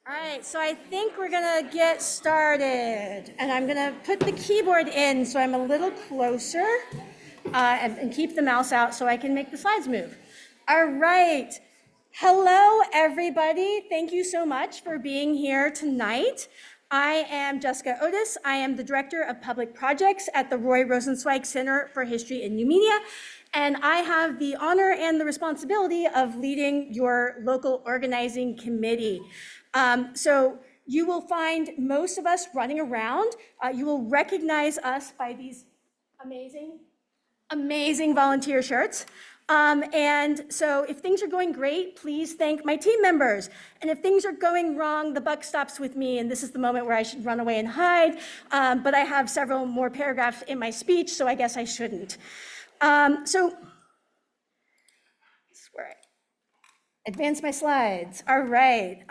All right, so I think we're gonna get started, and I'm gonna put the keyboard in so I'm a little closer and keep the mouse out so I can make the slides move. All right, hello everybody. Thank you so much for being here tonight. I am Jessica Otis. I am the Director of Public Projects at the Roy Rosenzweig Center for History and New Media, and I have the honor and the responsibility of leading your local organizing committee. So you will find most of us running around. You will recognize us by these amazing volunteer shirts. And so if things are going great, please thank my team members. And if things are going wrong, the buck stops with me, and this is the moment where I should run away and hide. But I have several more paragraphs in my speech, so I guess I shouldn't. So this is where I advance my slides. All right.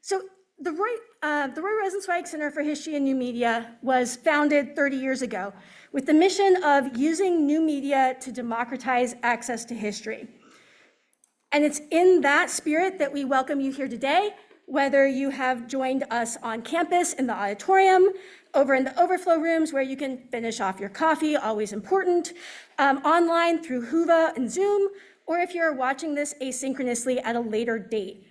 So the Roy Rosenzweig Center for History and New Media was founded 30 years ago with the mission of using new media to democratize access to history. And it's in that spirit that we welcome you here today, whether you have joined us on campus in the auditorium, over in the overflow rooms where you can finish off your coffee, always important, online through Whova and Zoom, or if you're watching this asynchronously at a later date.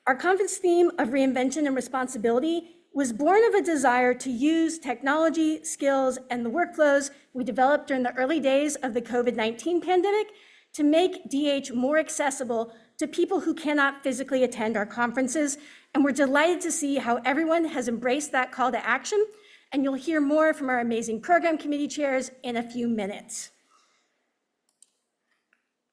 Our conference theme of reinvention and responsibility was born of a desire to use technology, skills, and the workflows we developed during the early days of the COVID-19 pandemic to make DH more accessible to people who cannot physically attend our conferences. And we're delighted to see how everyone has embraced that call to action. And you'll hear more from our amazing program committee chairs in a few minutes.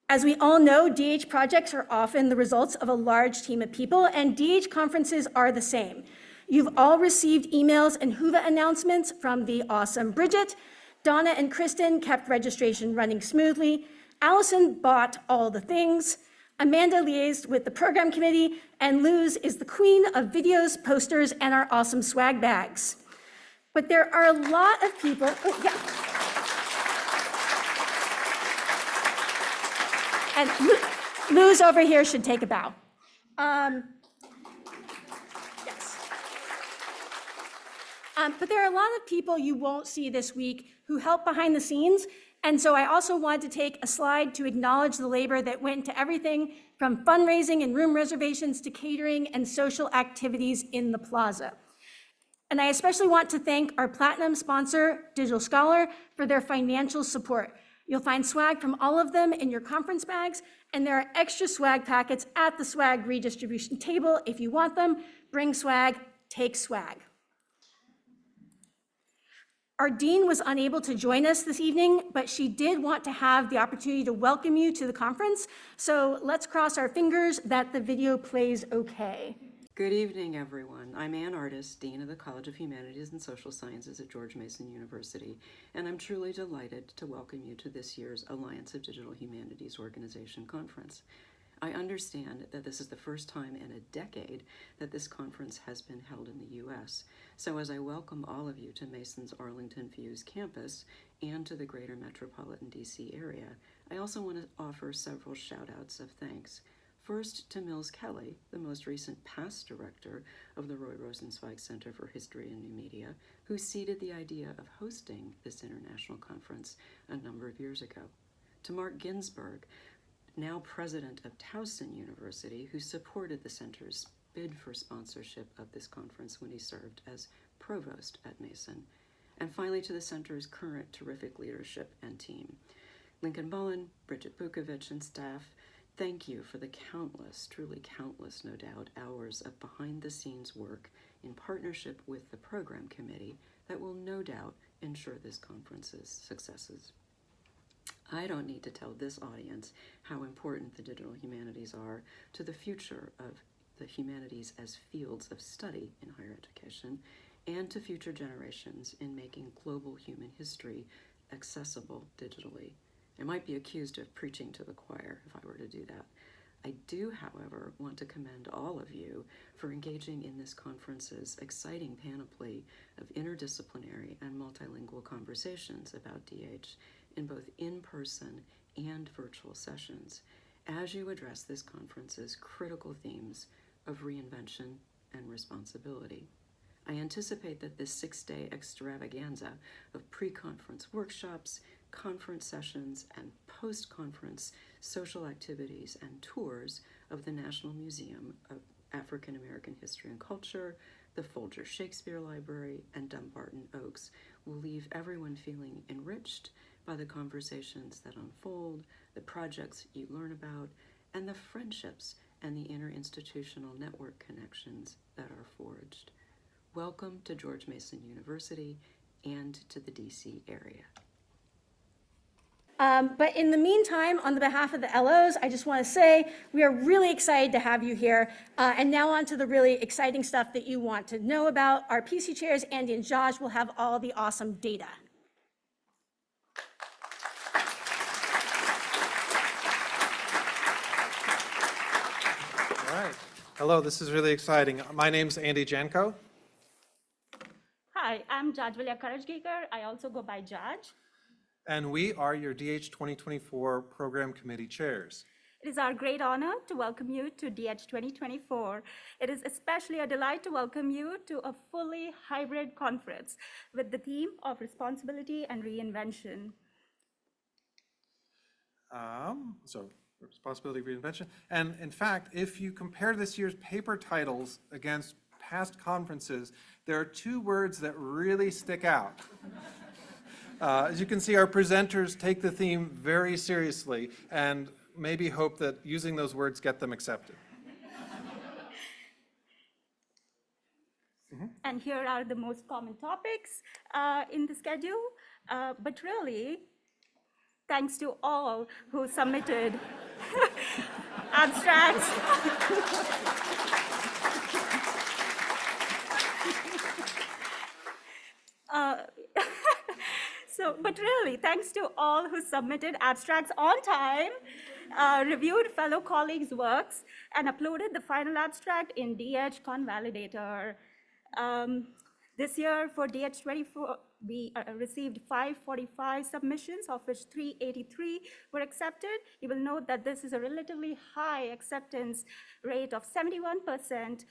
As we all know, DH projects are often the results of a large team of people, and DH conferences are the same. You've all received emails and Whova announcements from the awesome Bridget. Donna and Kristen kept registration running smoothly. Allison bought all the things. Amanda liaised with the program committee, and Luz is the queen of videos, posters, and our awesome swag bags. But there are a lot of people, And Luz over here should take a bow. Yes. But there are a lot of people you won't see this week who help behind the scenes. And so I also wanted to take a slide to acknowledge the labor that went into everything from fundraising and room reservations to catering and social activities in the plaza. And I especially want to thank our platinum sponsor, Digital Scholar, for their financial support. You'll find swag from all of them in your conference bags, and there are extra swag packets at the swag redistribution table. If you want them, bring swag, take swag. Our dean was unable to join us this evening, but she did want to have the opportunity to welcome you to the conference. So let's cross our fingers that the video plays okay. Good evening, everyone. I'm Ann Artis, Dean of the College of Humanities and Social Sciences at George Mason University, and I'm truly delighted to welcome you to this year's Alliance of Digital Humanities Organization Conference. I understand that this is the first time in a decade that this conference has been held in the U.S., so as I welcome all of you to Mason's Arlington Views campus and to the greater metropolitan D.C. area, I also want to offer several shout-outs of thanks. First, to Mills Kelly, the most recent past director of the Roy Rosenzweig Center for History and New Media, who seeded the idea of hosting this international conference a number of years ago. To Mark Ginsberg, now president of Towson University, who supported the center's bid for sponsorship of this conference when he served as provost at Mason. And finally, to the center's current terrific leadership and team. Lincoln Mullen, Bridget Bukovich, and staff, thank you for the countless, truly countless, no doubt, hours of behind-the-scenes work in partnership with the program committee that will no doubt ensure this conference's successes. I don't need to tell this audience how important the digital humanities are to the future of the humanities as fields of study in higher education and to future generations in making global human history accessible digitally. I might be accused of preaching to the choir if I were to do that. I do, however, want to commend all of you for engaging in this conference's exciting panoply of interdisciplinary and multilingual conversations about DH in both in-person and virtual sessions as you address this conference's critical themes of reinvention and responsibility. I anticipate that this 6-day extravaganza of pre-conference workshops, conference sessions, and post-conference social activities and tours of the National Museum of African American History and Culture, the Folger Shakespeare Library, and Dumbarton Oaks will leave everyone feeling enriched by the conversations that unfold, the projects you learn about, and the friendships and the interinstitutional network connections that are forged. Welcome to George Mason University and to the DC area. But in the meantime, on the behalf of the LOs, I just want to say we are really excited to have you here. And now on to the really exciting stuff that you want to know about. Our PC chairs, Andy and Josh, will have all the awesome data. All right. Hello, this is really exciting. My name's Andy Janko. Hi, I'm Jajvalya Karajgekar. I also go by Jaj. And we are your DH2024 Program Committee Chairs. It is our great honor to welcome you to DH2024. It is especially a delight to welcome you to a fully hybrid conference with the theme of responsibility and reinvention. So responsibility, reinvention. And in fact, if you compare this year's paper titles against past conferences, there are two words that really stick out. As you can see, our presenters take the theme very seriously and maybe hope that using those words get them accepted. And here are the most common topics in the schedule. But really, thanks to all who submitted abstracts. But really, thanks to all who submitted abstracts on time, reviewed fellow colleagues' works, and uploaded the final abstract in DH Convalidator. This year for DH24, we received 545 submissions, of which 383 were accepted. You will note that this is a relatively high acceptance rate of 71%,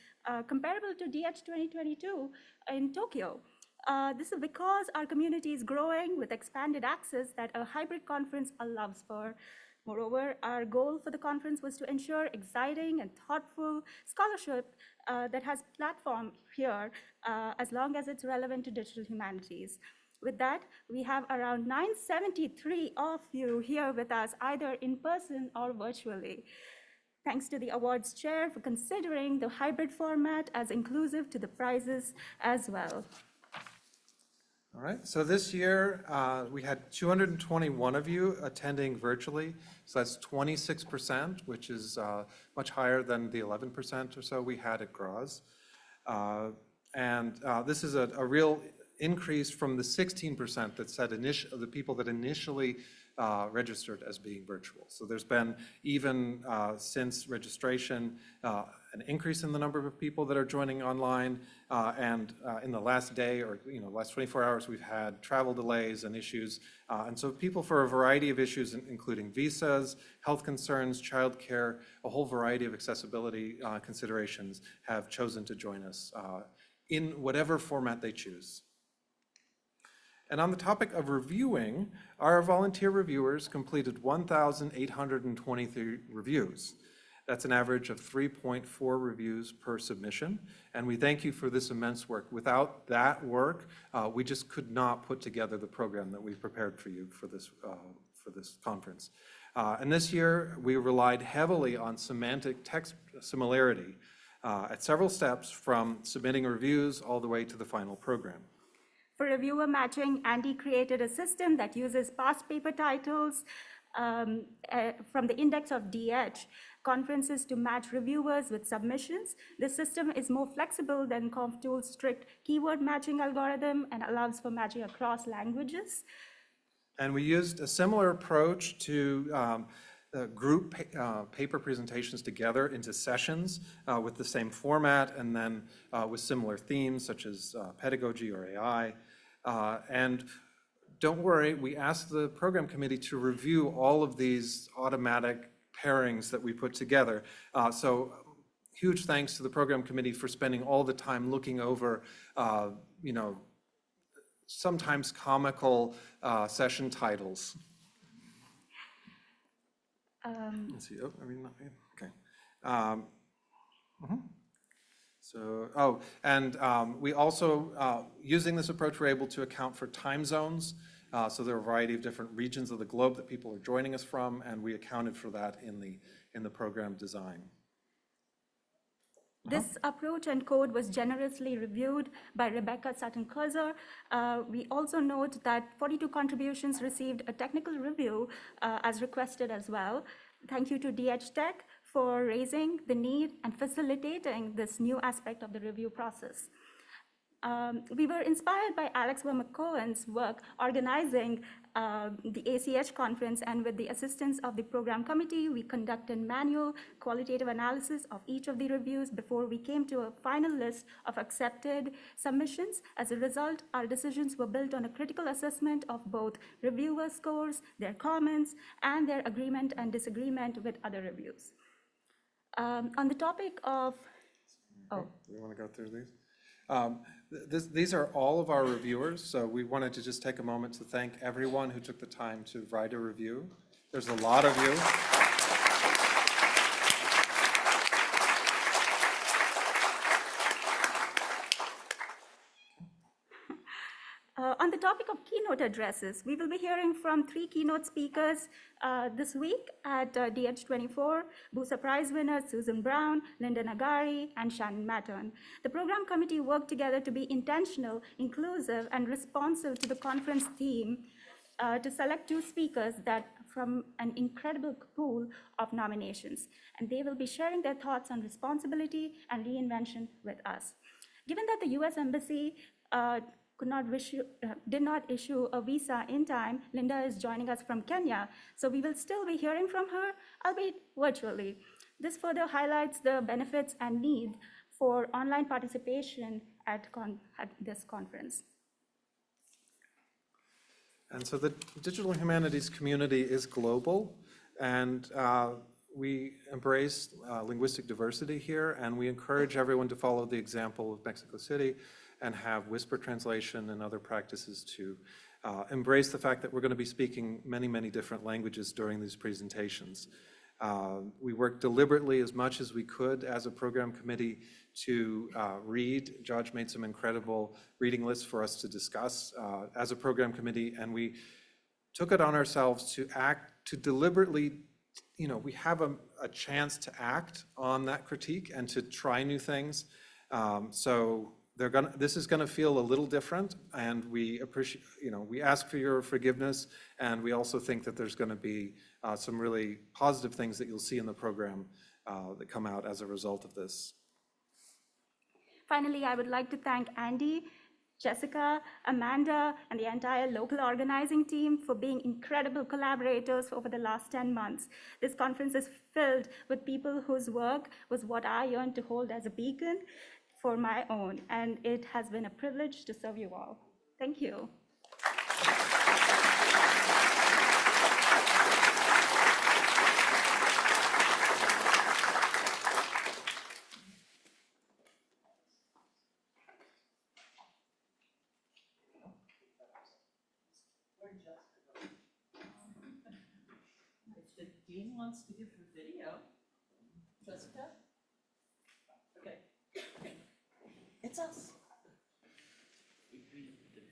comparable to DH2022 in Tokyo. This is because our community is growing with expanded access that a hybrid conference allows for. Moreover, our goal for the conference was to ensure exciting and thoughtful scholarship that has platform here as long as it's relevant to digital humanities. With that, we have around 973 of you here with us, either in person or virtually. Thanks to the awards chair for considering the hybrid format as inclusive to the prizes as well. All right, so this year we had 221 of you attending virtually, so that's 26%, which is much higher than the 11% or so we had at GRAS. And this is a real increase from the 16% that said the people that initially registered as being virtual. So there's been, even since registration, an increase in the number of people that are joining online, and in the last day or last 24 hours, we've had travel delays and issues. And so people for a variety of issues, including visas, health concerns, childcare, a whole variety of accessibility considerations, have chosen to join us in whatever format they choose. And on the topic of reviewing, our volunteer reviewers completed 1,823 reviews. That's an average of 3.4 reviews per submission. And we thank you for this immense work. Without that work, we just could not put together the program that we've prepared for you for this conference. And this year, we relied heavily on semantic text similarity at several steps, from submitting reviews all the way to the final program. For reviewer matching, Andy created a system that uses past paper titles from the index of DH conferences to match reviewers with submissions. This system is more flexible than ConfTool's strict keyword matching algorithm and allows for matching across languages. And we used a similar approach to group paper presentations together into sessions with the same format, and then with similar themes such as pedagogy or AI. And don't worry, we asked the program committee to review all of these automatic pairings that we put together. So huge thanks to the program committee for spending all the time looking over, you know, sometimes comical session titles. Let's see. Oh, I mean, okay. So, we also, using this approach, we're able to account for time zones. So there are a variety of different regions of the globe that people are joining us from, and we accounted for that in the program design. This approach and code was generously reviewed by Rebecca Sutton-Curzor. We also note that 42 contributions received a technical review as requested as well. Thank you to DH Tech for raising the need and facilitating this new aspect of the review process. We were inspired by Alex McCohen's work organizing the ACH conference, and with the assistance of the program committee, we conducted manual qualitative analysis of each of the reviews before we came to a final list of accepted submissions. As a result, our decisions were built on a critical assessment of both reviewer scores, their comments, and their agreement and disagreement with other reviews. On the topic of, Do you want to go through these? These are all of our reviewers, so we wanted to just take a moment to thank everyone who took the time to write a review. There's a lot of you. On the topic of keynote addresses, we will be hearing from 3 keynote speakers this week at DH24, Busa Prize winners Susan Brown, Linda Nagari, and Shannon Mattern. The program committee worked together to be intentional, inclusive, and responsive to the conference theme to select 2 speakers from an incredible pool of nominations, and they will be sharing their thoughts on responsibility and reinvention with us. Given that the US Embassy did not issue a visa in time, Linda is joining us from Kenya, so we will still be hearing from her, albeit virtually. This further highlights the benefits and need for online participation at this conference. And so the digital humanities community is global, and we embrace linguistic diversity here, and we encourage everyone to follow the example of Mexico City and have whisper translation and other practices to embrace the fact that we're going to be speaking many, many different languages during these presentations. We worked deliberately as much as we could as a program committee to read. George made some incredible reading lists for us to discuss as a program committee, and we took it on ourselves to deliberately, you know, we have a chance to act on that critique and to try new things. So this is going to feel a little different, and we appreciate, you know, we ask for your forgiveness, and we also think that there's going to be some really positive things that you'll see in the program that come out as a result of this. Finally, I would like to thank Andy, Jessica, Amanda, and the entire local organizing team for being incredible collaborators over the last 10 months. This conference is filled with people whose work was what I yearned to hold as a beacon for my own, and it has been a privilege to serve you all. Thank you. If the dean wants to give the video, Jessica? Okay. It's us. The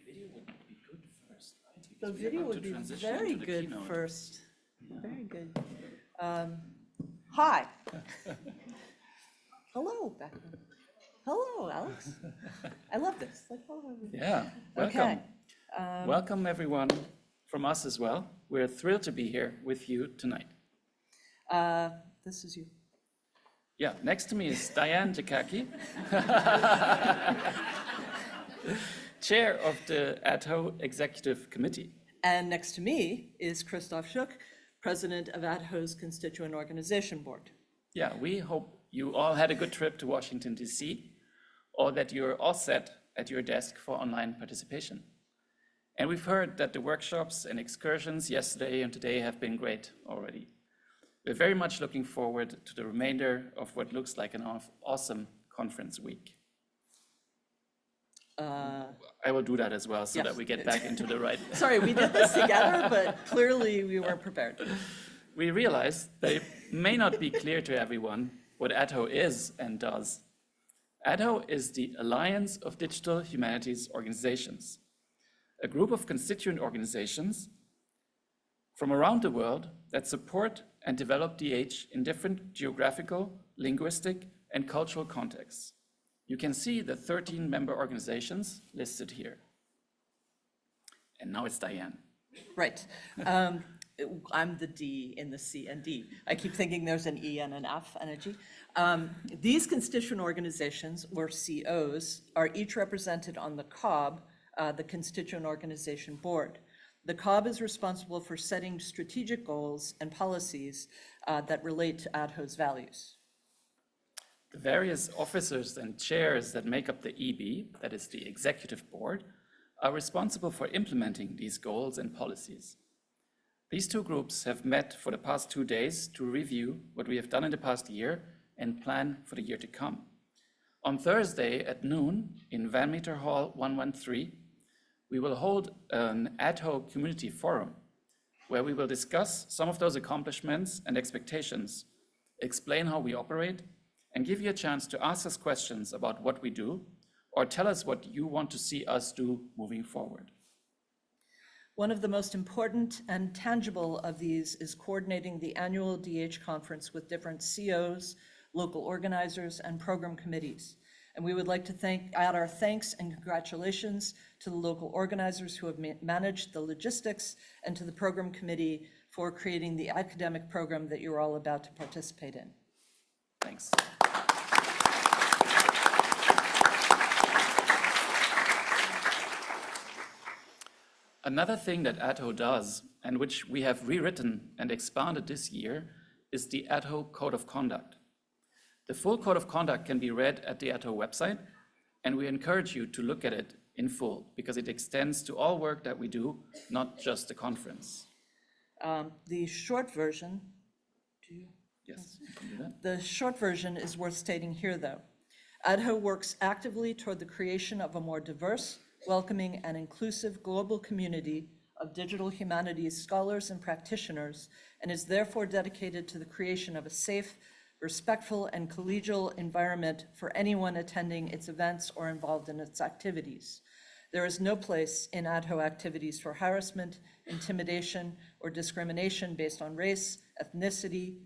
video would be good first, right? The Because we are video about would to be transition very into the good keynote. first. Yeah. Very good. Hi. Hello, Becca. Hello, Alex. I love this. Like, hello, everybody. Yeah, welcome. Okay. Welcome everyone from us as well. We're thrilled to be here with you tonight. This is you. Yeah, next to me is Diane Jakaki, Chair of the ADHO Executive Committee. And next to me is Christoph Schuck, President of ADHO's Constituent Organization Board. Yeah, we hope you all had a good trip to Washington, D.C., or that you're all set at your desk for online participation. And we've heard that the workshops and excursions yesterday and today have been great already. We're very much looking forward to the remainder of what looks like an awesome conference week. I will do that as well so yes. that we get back into the right. Sorry, we did this together, but clearly we weren't prepared. We realize that it may not be clear to everyone what ADHO is and does. ADHO is the Alliance of Digital Humanities Organizations, a group of constituent organizations from around the world that support and develop DH in different geographical, linguistic, and cultural contexts. You can see the 13 member organizations listed here. And now it's Diane. Right. I'm the D in the C and D. I keep thinking there's an E and an F and a G. These constituent organizations, or COs, are each represented on the COB, the Constituent Organization Board. The COB is responsible for setting strategic goals and policies that relate to ADHO's values. The various officers and chairs that make up the EB, that is the Executive Board, are responsible for implementing these goals and policies. These two groups have met for the past 2 days to review what we have done in the past year and plan for the year to come. On Thursday at noon in Van Meter Hall 113, we will hold an ADHO community forum where we will discuss some of those accomplishments and expectations, explain how we operate, and give you a chance to ask us questions about what we do or tell us what you want to see us do moving forward. One of the most important and tangible of these is coordinating the annual DH conference with different COs, local organizers, and program committees. And we would like to add our thanks and congratulations to the local organizers who have managed the logistics and to the program committee for creating the academic program that you're all about to participate in. Thanks. Another thing that ADHO does, and which we have rewritten and expanded this year, is the ADHO Code of Conduct. The full Code of Conduct can be read at the ADHO website, and we encourage you to look at it in full because it extends to all work that we do, not just the conference. The short version, Yes, you can do that. The short version is worth stating here, though. ADHO works actively toward the creation of a more diverse, welcoming, and inclusive global community of digital humanities scholars and practitioners, and is therefore dedicated to the creation of a safe, respectful, and collegial environment for anyone attending its events or involved in its activities. There is no place in ADHO activities for harassment, intimidation, or discrimination based on race, ethnicity,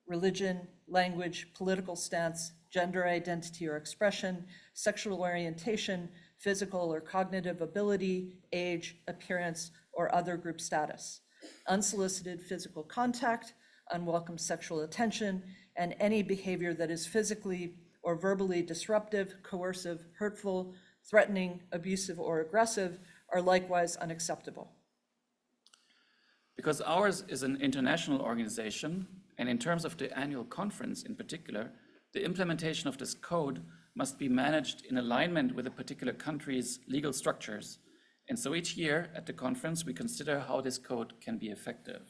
religion, language, political stance, gender identity or expression, sexual orientation, physical or cognitive ability, age, appearance, or other group status. Unsolicited physical contact, unwelcome sexual attention, and any behavior that is physically or verbally disruptive, coercive, hurtful, threatening, abusive, or aggressive are likewise unacceptable. Because ours is an international organization, and in terms of the annual conference in particular, the implementation of this code must be managed in alignment with a particular country's legal structures. And so each year at the conference, we consider how this code can be effective.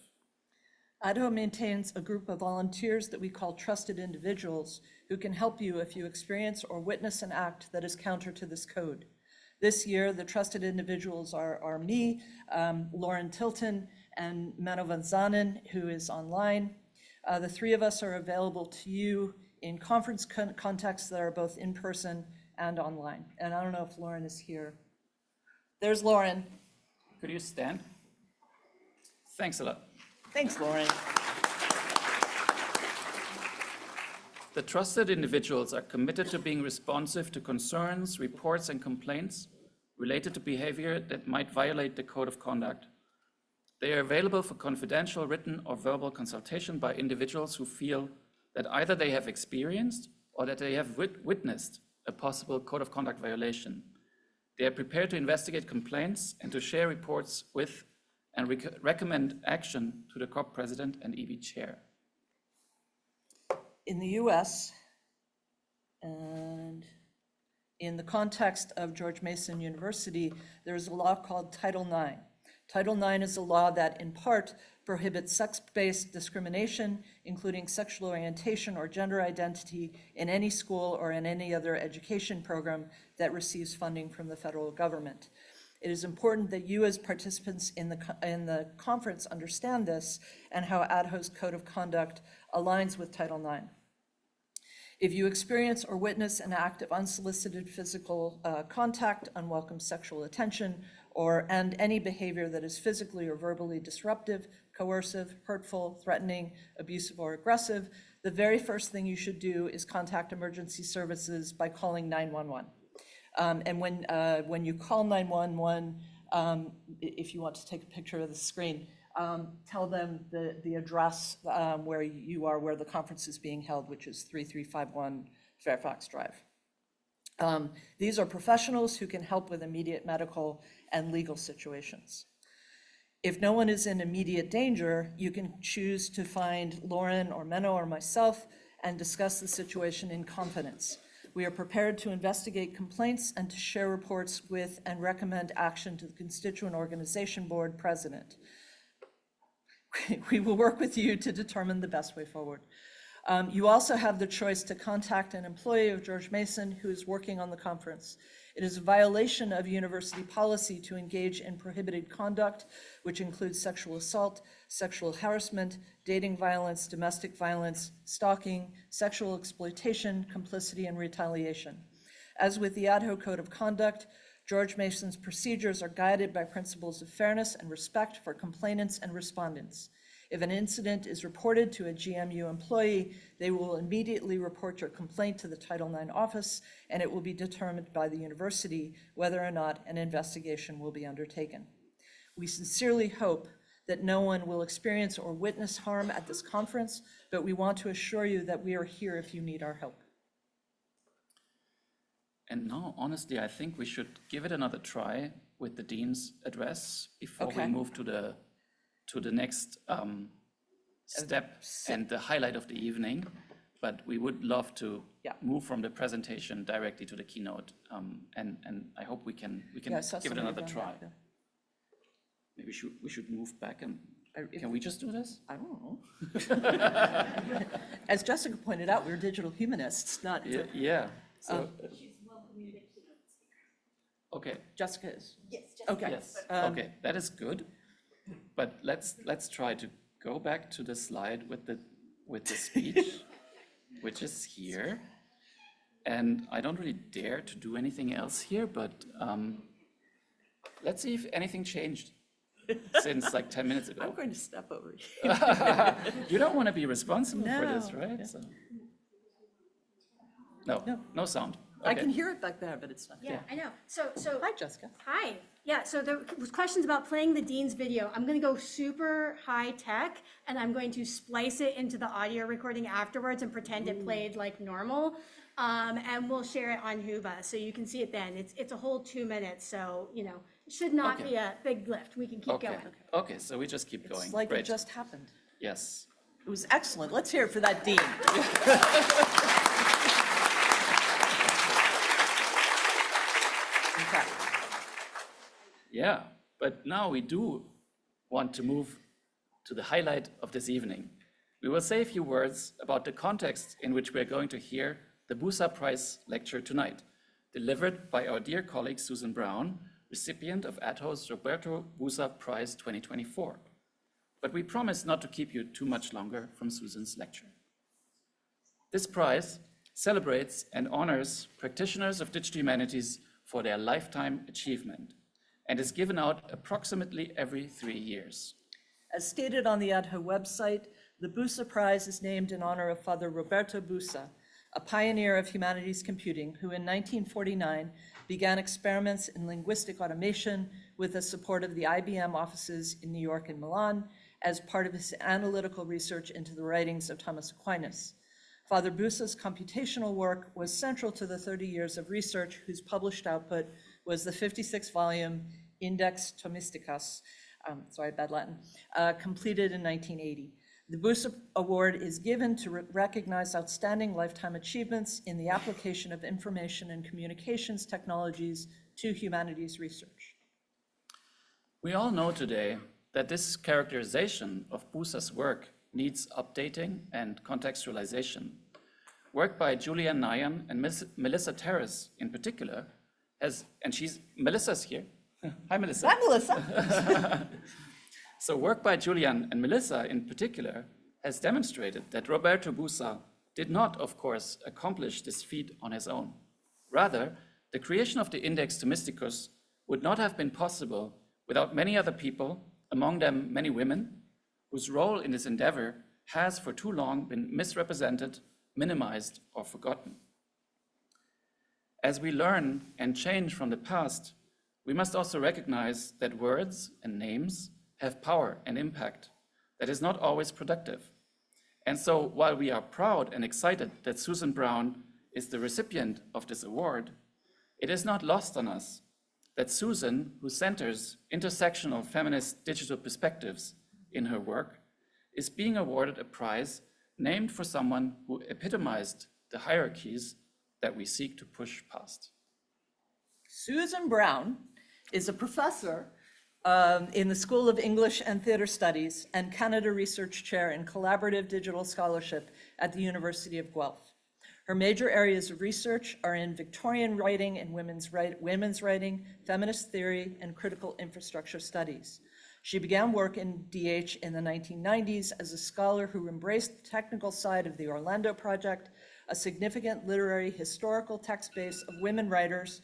ADHO maintains a group of volunteers that we call trusted individuals who can help you if you experience or witness an act that is counter to this code. This year, the trusted individuals are me, Lauren Tilton, and Mano Van Zanen, who is online. The three of us are available to you in conference contexts that are both in person and online. And I don't know if Lauren is here. There's Lauren. Could you stand? Thanks a lot. Thanks, Lauren. The trusted individuals are committed to being responsive to concerns, reports, and complaints related to behavior that might violate the code of conduct. They are available for confidential written or verbal consultation by individuals who feel that either they have experienced or that they have witnessed a possible code of conduct violation. They are prepared to investigate complaints and to share reports with and recommend action to the COP president and EB chair. In the US, and in the context of George Mason University, there's a law called Title IX. Title IX is a law that, in part, prohibits sex-based discrimination, including sexual orientation or gender identity, in any school or in any other education program that receives funding from the federal government. It is important that you as participants in the conference understand this and how ADHO's Code of Conduct aligns with Title IX. If you experience or witness an act of unsolicited physical contact, unwelcome sexual attention, and any behavior that is physically or verbally disruptive, coercive, hurtful, threatening, abusive, or aggressive, the very first thing you should do is contact emergency services by calling 911. And when you call 911, if you want to take a picture of the screen, tell them the address where you are, where the conference is being held, which is 3351 Fairfax Drive. These are professionals who can help with immediate medical and legal situations. If no one is in immediate danger, you can choose to find Lauren or Menno or myself and discuss the situation in confidence. We are prepared to investigate complaints and to share reports with and recommend action to the Constituent Organization Board President. We will work with you to determine the best way forward. You also have the choice to contact an employee of George Mason who is working on the conference. It is a violation of university policy to engage in prohibited conduct, which includes sexual assault, sexual harassment, dating violence, domestic violence, stalking, sexual exploitation, complicity, and retaliation. As with the ADHO Code of Conduct, George Mason's procedures are guided by principles of fairness and respect for complainants and respondents. If an incident is reported to a GMU employee, they will immediately report your complaint to the Title IX office, and it will be determined by the university whether or not an investigation will be undertaken. We sincerely hope that no one will experience or witness harm at this conference, but we want to assure you that we are here if you need our help. And now, honestly, I think we should give it another try with the Dean's address before Okay. we move to the next step and the highlight of the evening. But we would love to move from the presentation directly to the keynote. And I hope we can Yeah, I saw give it somebody another doing try. that, yeah. Maybe we should move back and if- can we just do this? I don't know. As Jessica pointed out, we're digital humanists, not, Yeah. So, okay. Jessica is. Yes, Okay. Yes, okay, that is good. But let's try to go back to the slide with the speech, which is here. And I don't really dare to do anything else here, but let's see if anything changed since like 10 minutes ago. I'm going to step over you. You don't want to be responsible for this, No. right? So. No sound. I Okay. can hear it back there, but it's not. Yeah, I know. So, Hi, Jessica. hi. Yeah, so there was questions about playing the Dean's video. I'm gonna go super high tech, and I'm going to splice it into the audio recording afterwards and pretend it played like normal. And we'll share it on Huba, so you can see it then. It's a whole 2 minutes, so, you know, it should not Okay. be a big lift. We can keep Okay. going. Okay, so we just keep going. It's like Great. it just happened. Yes. It was excellent. Let's hear it for that dean. Okay. Yeah, but now we do want to move to the highlight of this evening. We will say a few words about the context in which we are going to hear the Busa Prize lecture tonight, delivered by our dear colleague Susan Brown, recipient of ADHO's Roberto Busa Prize 2024. But we promise not to keep you too much longer from Susan's lecture. This prize celebrates and honors practitioners of digital humanities for their lifetime achievement and is given out approximately every 3 years. As stated on the ADHO website, the Busa Prize is named in honor of Father Roberto Busa, a pioneer of humanities computing who in 1949 began experiments in linguistic automation with the support of the IBM offices in New York and Milan as part of his analytical research into the writings of Thomas Aquinas. Father Busa's computational work was central to the 30 years of research whose published output was the 56-volume Index Thomisticus, sorry, bad Latin, completed in 1980. The Busa Award is given to recognize outstanding lifetime achievements in the application of information and communications technologies to humanities research. We all know today that this characterization of Busa's work needs updating and contextualization. Work by Julianne Nayan and Melissa Terrace in particular Melissa's here. Hi, Melissa. Hi, Melissa. So work by Julianne and Melissa in particular has demonstrated that Roberto Busa did not, of course, accomplish this feat on his own. Rather, the creation of the Index Themysticus would not have been possible without many other people, among them many women, whose role in this endeavor has for too long been misrepresented, minimized, or forgotten. As we learn and change from the past, we must also recognize that words and names have power and impact that is not always productive. And so while we are proud and excited that Susan Brown is the recipient of this award, it is not lost on us that Susan, who centers intersectional feminist digital perspectives in her work, is being awarded a prize named for someone who epitomized the hierarchies that we seek to push past. Susan Brown is a professor in the School of English and Theatre Studies and Canada Research Chair in Collaborative Digital Scholarship at the University of Guelph. Her major areas of research are in Victorian writing and women's writing, feminist theory, and critical infrastructure studies. She began work in DH in the 1990s as a scholar who embraced the technical side of the Orlando Project, a significant literary historical text base of women writers,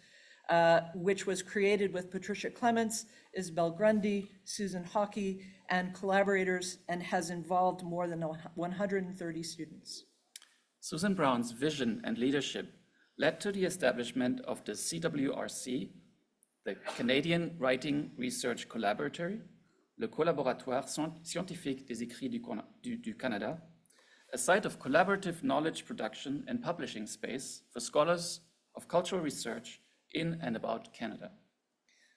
which was created with Patricia Clements, Isabel Grundy, Susan Hockey, and collaborators, and has involved more than 130 students. Susan Brown's vision and leadership led to the establishment of the CWRC, the Canadian Writing Research Collaboratory, le Collaboratoire Scientifique des Écrits du Canada, a site of collaborative knowledge production and publishing space for scholars of cultural research in and about Canada.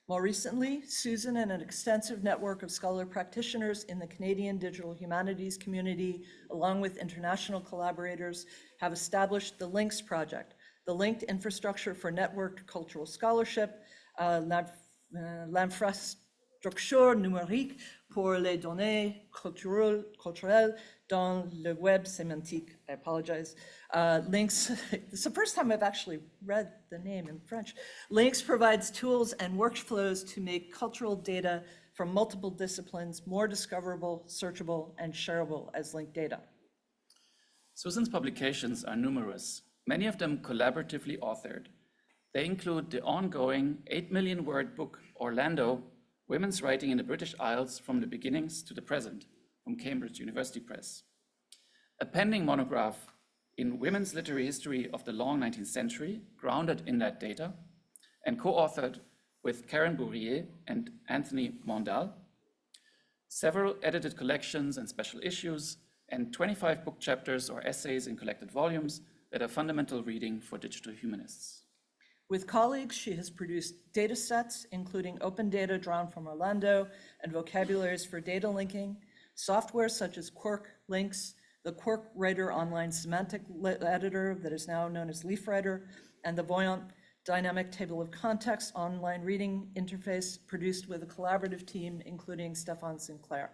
More recently, Susan and an extensive network of scholar practitioners in the Canadian digital humanities community, along with international collaborators, have established the LINKS project, the Linked Infrastructure for Networked Cultural Scholarship, l'infrastructure numérique pour les données culturelles dans le web sémantique. I apologize. LINKS, it's the first time I've actually read the name in French. LINKS provides tools and workflows to make cultural data from multiple disciplines more discoverable, searchable, and shareable as linked data. Susan's publications are numerous, many of them collaboratively authored. They include the ongoing 8 million word book, Orlando, Women's Writing in the British Isles from the Beginnings to the Present, from Cambridge University Press. A pending monograph in women's literary history of the long 19th century, grounded in that data, and co-authored with Karen Bourrier and Anthony Mondal. Several edited collections and special issues, and 25 book chapters or essays in collected volumes that are fundamental reading for digital humanists. With colleagues, she has produced data sets, including open data drawn from Orlando and vocabularies for data linking, software such as Quark Links, the Quark Writer online semantic editor that is now known as LeafWriter, and the Voyant dynamic table of context online reading interface produced with a collaborative team, including Stefan Sinclair.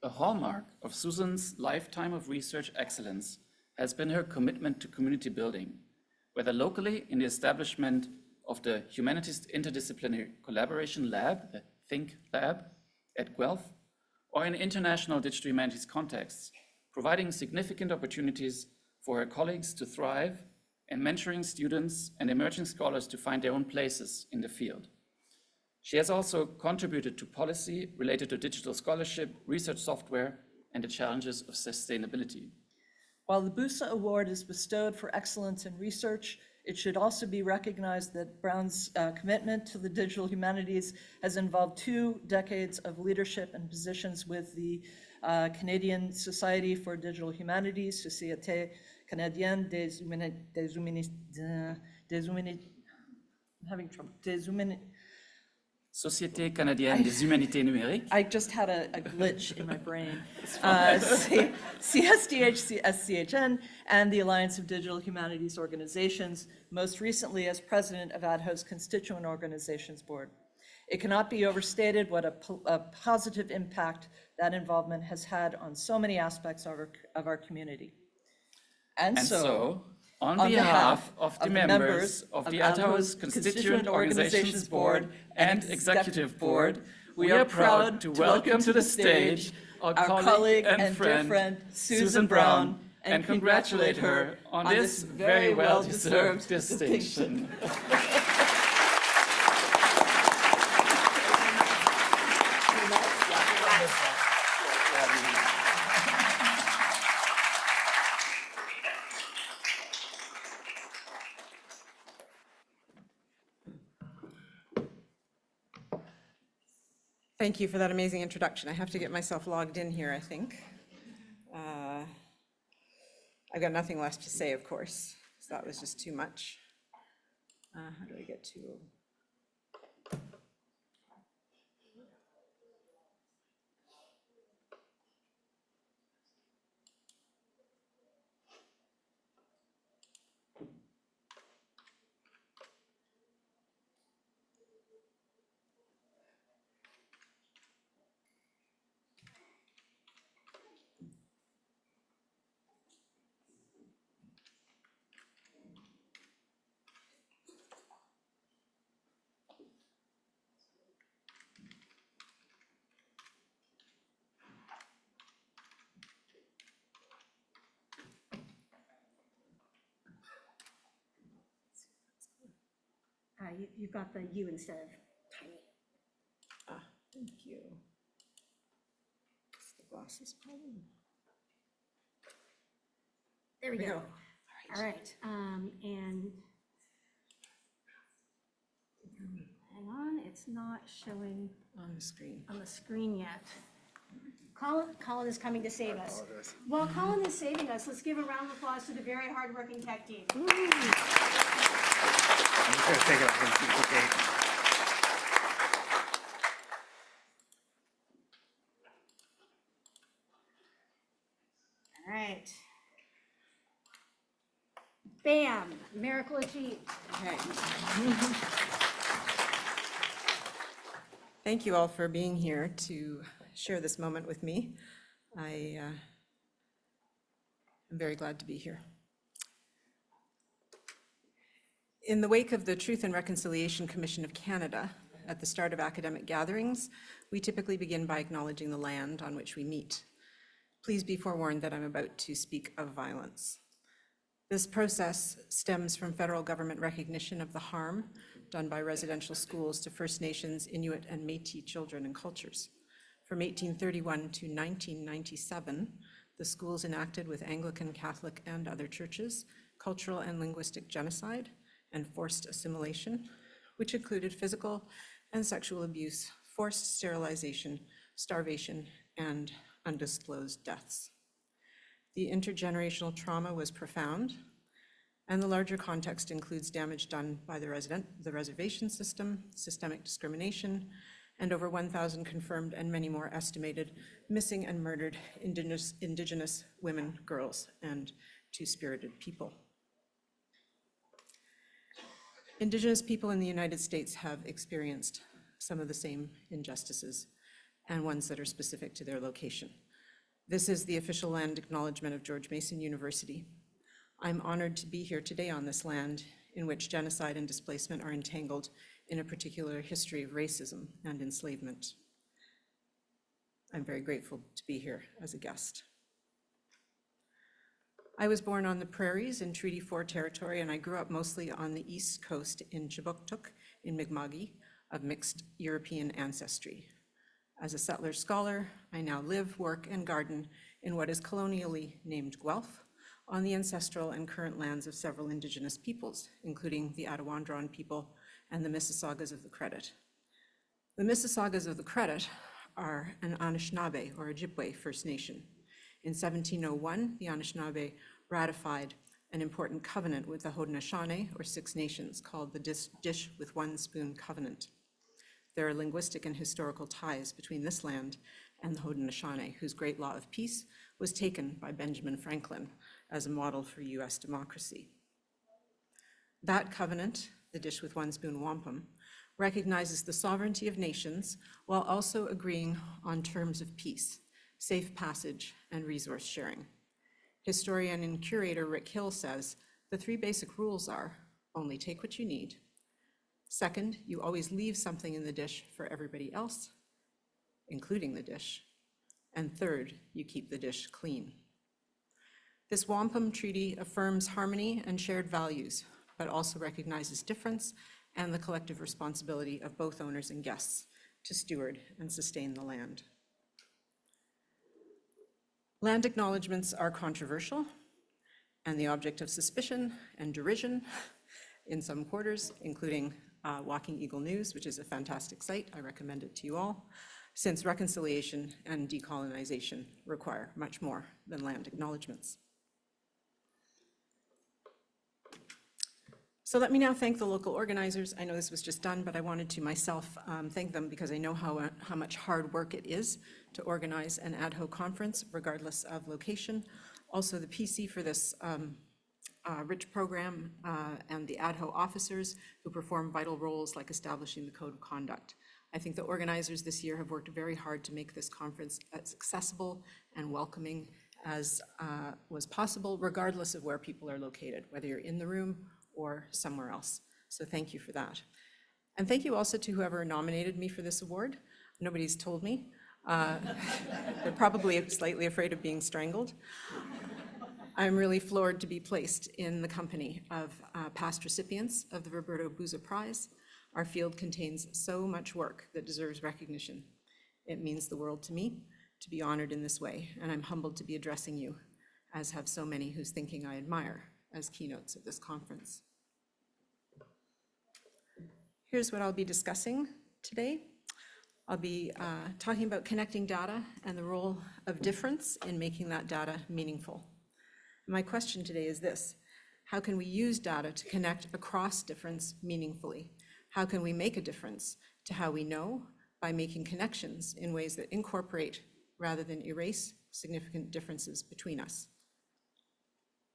A hallmark of Susan's lifetime of research excellence has been her commitment to community building, whether locally in the establishment of the Humanities Interdisciplinary Collaboration Lab, the Think Lab, at Guelph, or in international digital humanities contexts, providing significant opportunities for her colleagues to thrive and mentoring students and emerging scholars to find their own places in the field. She has also contributed to policy related to digital scholarship, research software, and the challenges of sustainability. While the Busa Award is bestowed for excellence in research, it should also be recognized that Brown's commitment to the digital humanities has involved 2 decades of leadership and positions with the Canadian Society for Digital Humanities, Société Canadienne des Société Canadienne des Humanités Numériques. I just had a glitch in my brain. CSDH, SCHN, and the Alliance of Digital Humanities Organizations, most recently as president of ADHO's Constituent Organizations Board. It cannot be overstated what a positive impact that involvement has had on so many aspects of our community. And so, on behalf of the members of the Idaho's Constituent Organizations Board and Executive Board, we are proud to welcome to the stage our colleague and dear friend, Susan Brown, and congratulate her on this very well-deserved distinction. Thank you for that amazing introduction. I have to get myself logged in here, I think. I've got nothing left to say, of course, so that was just too much. How do I get to? You've got the U instead of tiny. Thank you. It's the glasses problem. There we we go. go. All right, and hang on, it's not showing On the screen. on the screen yet. Colin is coming to save us. While Colin is saving us, let's give a round of applause to the very hardworking tech team. I'm just gonna take it off and see if it's okay. All right. Bam, miracle achieved. Okay. Thank you all for being here to share this moment with me. I am very glad to be here. In the wake of the Truth and Reconciliation Commission of Canada, at the start of academic gatherings, we typically begin by acknowledging the land on which we meet. Please be forewarned that I'm about to speak of violence. This process stems from federal government recognition of the harm done by residential schools to First Nations, Inuit, and Métis children and cultures. From 1831 to 1997, the schools enacted with Anglican, Catholic, and other churches cultural and linguistic genocide and forced assimilation, which included physical and sexual abuse, forced sterilization, starvation, and undisclosed deaths. The intergenerational trauma was profound, and the larger context includes damage done by the reservation system, systemic discrimination, and over 1,000 confirmed and many more estimated missing and murdered Indigenous women, girls, and two-spirited people. Indigenous people in the United States have experienced some of the same injustices and ones that are specific to their location. This is the official land acknowledgement of George Mason University. I'm honored to be here today on this land in which genocide and displacement are entangled in a particular history of racism and enslavement. I'm very grateful to be here as a guest. I was born on the prairies in Treaty 4 territory, and I grew up mostly on the east coast in Chibuktuk in Mi'kma'ki of mixed European ancestry. As a settler scholar, I now live, work, and garden in what is colonially named Guelph, on the ancestral and current lands of several Indigenous peoples, including the Adawandron people and the Mississaugas of the Credit. The Mississaugas of the Credit are an Anishinaabe or Ojibwe First Nation. In 1701, the Anishinaabe ratified an important covenant with the Haudenosaunee, or Six Nations, called the Dish with One Spoon Covenant. There are linguistic and historical ties between this land and the Haudenosaunee, whose Great Law of Peace was taken by Benjamin Franklin as a model for US democracy. That covenant, the Dish with One Spoon Wampum, recognizes the sovereignty of nations while also agreeing on terms of peace, safe passage, and resource sharing. Historian and curator Rick Hill says, the three basic rules are: only take what you need. Second, you always leave something in the dish for everybody else, including the dish. And third, you keep the dish clean. This wampum treaty affirms harmony and shared values, but also recognizes difference and the collective responsibility of both owners and guests to steward and sustain the land. Land acknowledgements are controversial and the object of suspicion and derision in some quarters, including Walking Eagle News, which is a fantastic site. I recommend it to you all, since reconciliation and decolonization require much more than land acknowledgements. So let me now thank the local organizers. I know this was just done, but I wanted to myself thank them because I know how much hard work it is to organize an ADHO conference, regardless of location. Also the PC for this rich program and the ADHO officers who perform vital roles like establishing the code of conduct. I think the organizers this year have worked very hard to make this conference as accessible and welcoming as was possible, regardless of where people are located, whether you're in the room or somewhere else. So thank you for that. And thank you also to whoever nominated me for this award. Nobody's told me. They're probably slightly afraid of being strangled. I'm really floored to be placed in the company of past recipients of the Roberto Buzza Prize. Our field contains so much work that deserves recognition. It means the world to me to be honored in this way, and I'm humbled to be addressing you, as have so many whose thinking I admire, as keynotes of this conference. Here's what I'll be discussing today. I'll be talking about connecting data and the role of difference in making that data meaningful. My question today is this: how can we use data to connect across difference meaningfully? How can we make a difference to how we know by making connections in ways that incorporate rather than erase significant differences between us?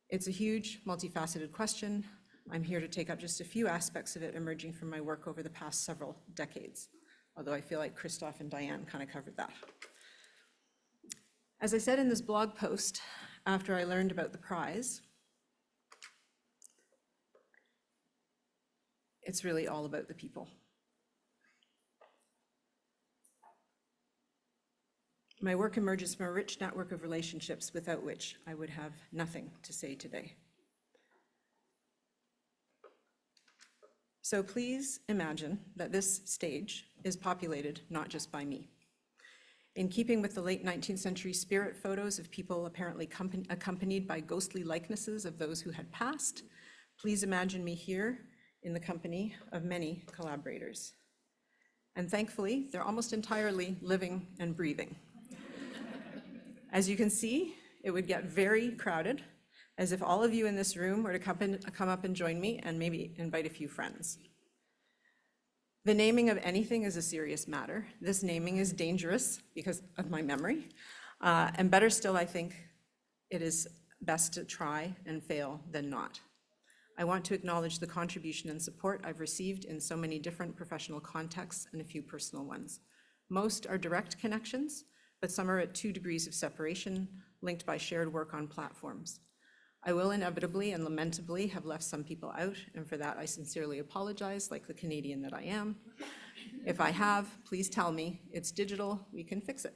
It's a huge, multifaceted question. I'm here to take up just a few aspects of it emerging from my work over the past several decades, although I feel like Christoph and Diane kind of covered that. As I said in this blog post, after I learned about the prize, it's really all about the people. My work emerges from a rich network of relationships without which I would have nothing to say today. So please imagine that this stage is populated not just by me. In keeping with the late 19th century spirit photos of people apparently accompanied by ghostly likenesses of those who had passed, please imagine me here in the company of many collaborators. And thankfully, they're almost entirely living and breathing. As you can see, it would get very crowded, as if all of you in this room were to come up and join me and maybe invite a few friends. The naming of anything is a serious matter. This naming is dangerous because of my memory. And better still, I think it is best to try and fail than not. I want to acknowledge the contribution and support I've received in so many different professional contexts and a few personal ones. Most are direct connections, but some are at 2 degrees of separation, linked by shared work on platforms. I will inevitably and lamentably have left some people out, and for that I sincerely apologize, like the Canadian that I am. If I have, please tell me. It's digital, we can fix it.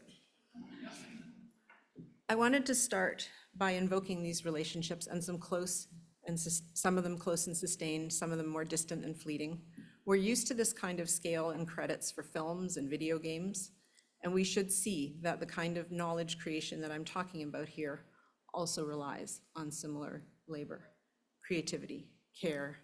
I wanted to start by invoking these relationships and some of them close and sustained, some of them more distant and fleeting. We're used to this kind of scale and credits for films and video games, and we should see that the kind of knowledge creation that I'm talking about here also relies on similar labor, creativity, care,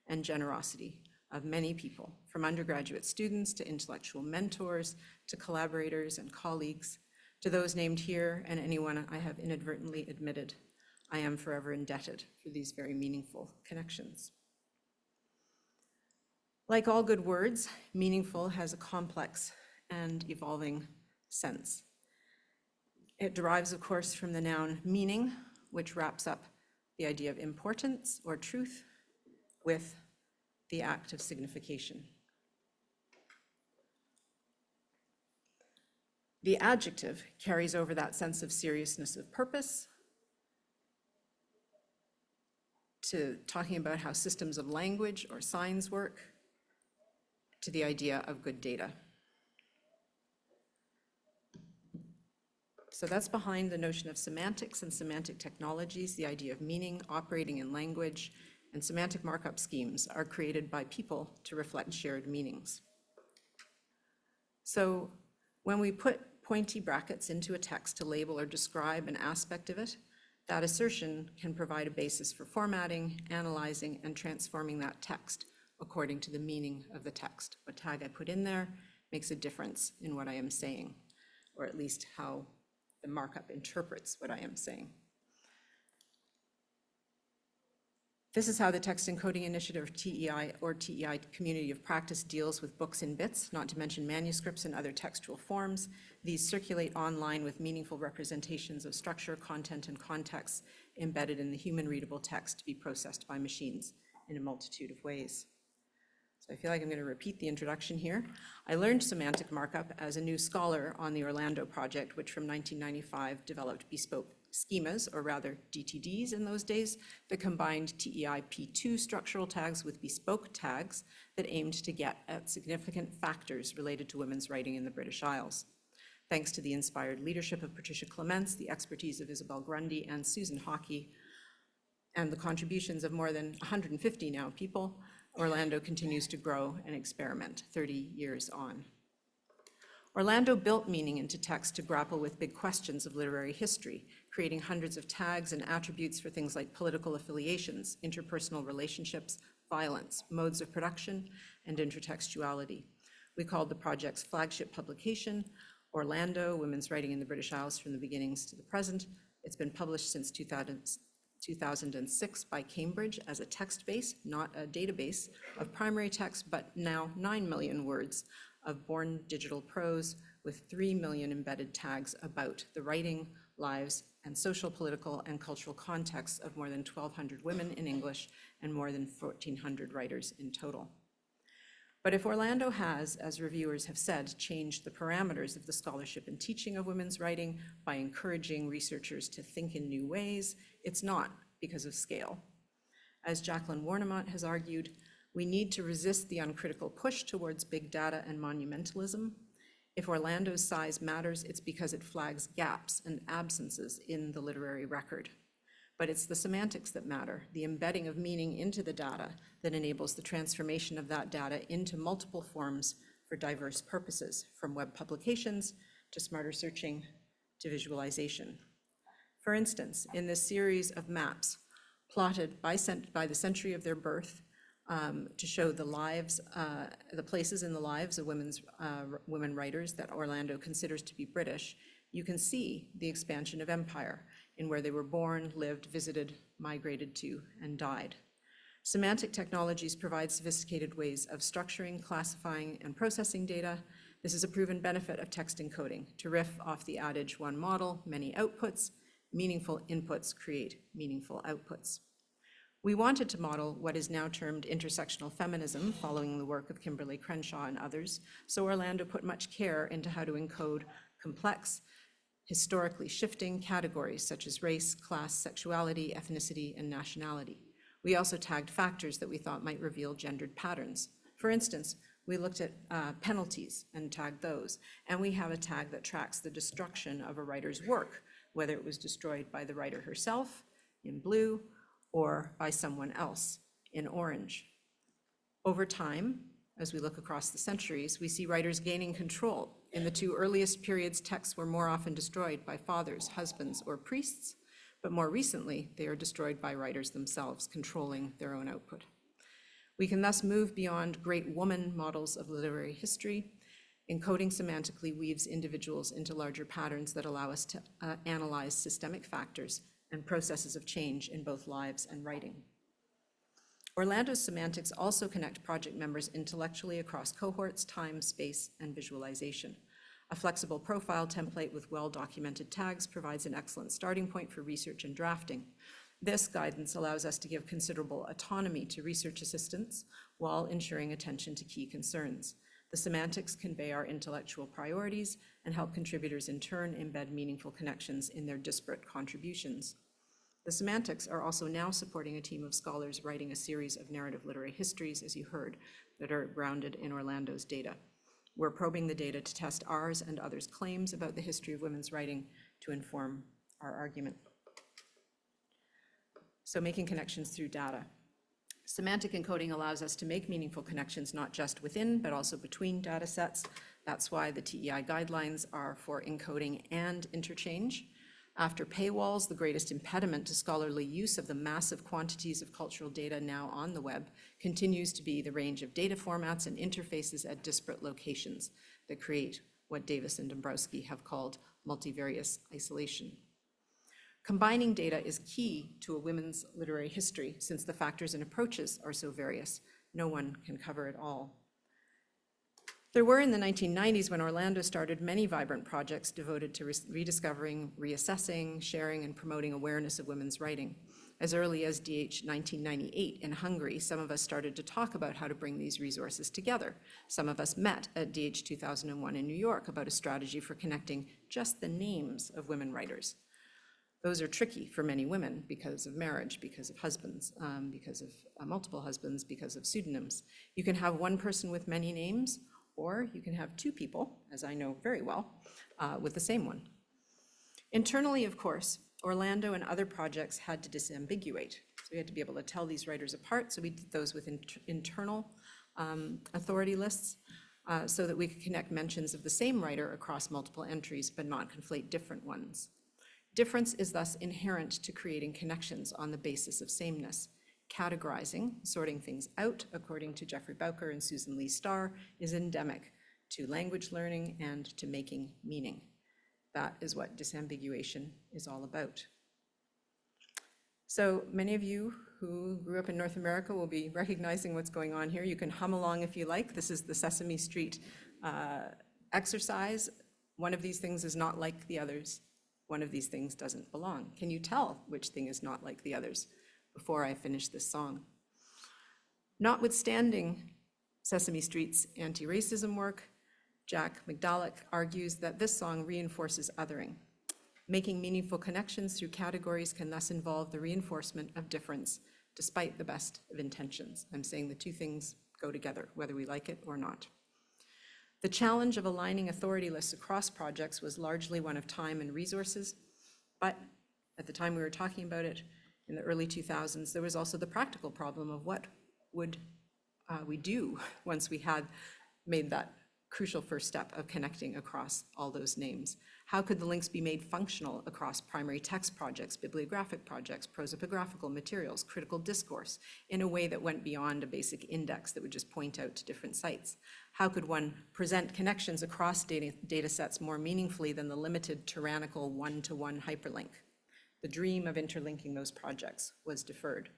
and generosity of many people, from undergraduate students to intellectual mentors, to collaborators and colleagues, to those named here and anyone I have inadvertently admitted. I am forever indebted for these very meaningful connections. Like all good words, meaningful has a complex and evolving sense. It derives, of course, from the noun meaning, which wraps up the idea of importance or truth with the act of signification. The adjective carries over that sense of seriousness of purpose to talking about how systems of language or signs work, to the idea of good data. So that's behind the notion of semantics and semantic technologies. The idea of meaning operating in language and semantic markup schemes are created by people to reflect shared meanings. So when we put pointy brackets into a text to label or describe an aspect of it, that assertion can provide a basis for formatting, analyzing, and transforming that text according to the meaning of the text. What tag I put in there makes a difference in what I am saying, or at least how the markup interprets what I am saying. This is how the Text Encoding Initiative, TEI, or TEI Community of Practice deals with books in bits, not to mention manuscripts and other textual forms. These circulate online with meaningful representations of structure, content, and context embedded in the human-readable text to be processed by machines in a multitude of ways. So I feel like I'm going to repeat the introduction here. I learned semantic markup as a new scholar on the Orlando project, which from 1995 developed bespoke schemas, or rather DTDs in those days, that combined TEI P2 structural tags with bespoke tags that aimed to get at significant factors related to women's writing in the British Isles. Thanks to the inspired leadership of Patricia Clements, the expertise of Isabel Grundy and Susan Hockey, and the contributions of more than 150 now people, Orlando continues to grow and experiment 30 years on. Orlando built meaning into text to grapple with big questions of literary history, creating hundreds of tags and attributes for things like political affiliations, interpersonal relationships, violence, modes of production, and intertextuality. We called the project's flagship publication Orlando, Women's Writing in the British Isles from the Beginnings to the Present. It's been published since 2006 by Cambridge as a text base, not a database of primary text, but now 9 million words of born digital prose with 3 million embedded tags about the writing, lives, and social, political, and cultural contexts of more than 1,200 women in English and more than 1,400 writers in total. But if Orlando has, as reviewers have said, changed the parameters of the scholarship and teaching of women's writing by encouraging researchers to think in new ways, it's not because of scale. As Jacqueline Warnemont has argued, we need to resist the uncritical push towards big data and monumentalism. If Orlando's size matters, it's because it flags gaps and absences in the literary record. But it's the semantics that matter, the embedding of meaning into the data that enables the transformation of that data into multiple forms for diverse purposes, from web publications to smarter searching to visualization. For instance, in this series of maps plotted by the century of their birth, to show the lives, the places in the lives of women writers that Orlando considers to be British, you can see the expansion of empire in where they were born, lived, visited, migrated to, and died. Semantic technologies provide sophisticated ways of structuring, classifying, and processing data. This is a proven benefit of text encoding. To riff off the adage, one model, many outputs, meaningful inputs create meaningful outputs. We wanted to model what is now termed intersectional feminism, following the work of Kimberly Crenshaw and others, so Orlando put much care into how to encode complex, historically shifting categories such as race, class, sexuality, ethnicity, and nationality. We also tagged factors that we thought might reveal gendered patterns. For instance, we looked at penalties and tagged those, and we have a tag that tracks the destruction of a writer's work, whether it was destroyed by the writer herself in blue, or by someone else in orange. Over time, as we look across the centuries, we see writers gaining control. In the two earliest periods, texts were more often destroyed by fathers, husbands, or priests, but more recently, they are destroyed by writers themselves, controlling their own output. We can thus move beyond great woman models of literary history. Encoding semantically weaves individuals into larger patterns that allow us to analyze systemic factors and processes of change in both lives and writing. Orlando's semantics also connect project members intellectually across cohorts, time, space, and visualization. A flexible profile template with well-documented tags provides an excellent starting point for research and drafting. This guidance allows us to give considerable autonomy to research assistants while ensuring attention to key concerns. The semantics convey our intellectual priorities and help contributors in turn embed meaningful connections in their disparate contributions. The semantics are also now supporting a team of scholars writing a series of narrative literary histories, as you heard, that are grounded in Orlando's data. We're probing the data to test ours and others' claims about the history of women's writing to inform our argument. So making connections through data. Semantic encoding allows us to make meaningful connections not just within, but also between data sets. That's why the TEI guidelines are for encoding and interchange. After paywalls, the greatest impediment to scholarly use of the massive quantities of cultural data now on the web continues to be the range of data formats and interfaces at disparate locations that create what Davis and Dombrowski have called multivariate isolation. Combining data is key to a women's literary history since the factors and approaches are so various. No one can cover it all. There were in the 1990s, when Orlando started, many vibrant projects devoted to rediscovering, reassessing, sharing, and promoting awareness of women's writing. As early as DH2024 in Hungary, some of us started to talk about how to bring these resources together. Some of us met at DH2001 in New York about a strategy for connecting just the names of women writers. Those are tricky for many women because of marriage, because of husbands, because of multiple husbands, because of pseudonyms. You can have one person with many names, or you can have two people, as I know very well, with the same one. Internally, of course, Orlando and other projects had to disambiguate. So we had to be able to tell these writers apart, so we did those with internal authority lists so that we could connect mentions of the same writer across multiple entries, but not conflate different ones. Difference is thus inherent to creating connections on the basis of sameness. Categorizing, sorting things out, according to Jeffrey Bowker and Susan Lee Starr, is endemic to language learning and to making meaning. That is what disambiguation is all about. So many of you who grew up in North America will be recognizing what's going on here. You can hum along if you like. This is the Sesame Street exercise. One of these things is not like the others. One of these things doesn't belong. Can you tell which thing is not like the others before I finish this song? Notwithstanding Sesame Street's anti-racism work, Jack McDalloch argues that this song reinforces othering. Making meaningful connections through categories can thus involve the reinforcement of difference, despite the best of intentions. I'm saying the two things go together, whether we like it or not. The challenge of aligning authority lists across projects was largely one of time and resources, but at the time we were talking about it, in the early 2000s, there was also the practical problem of what would we do once we had made that crucial first step of connecting across all those names. How could the links be made functional across primary text projects, bibliographic projects, prosopographical materials, critical discourse, in a way that went beyond a basic index that would just point out to different sites? How could one present connections across data sets more meaningfully than the limited tyrannical one-to-one hyperlink? The dream of interlinking those projects was deferred.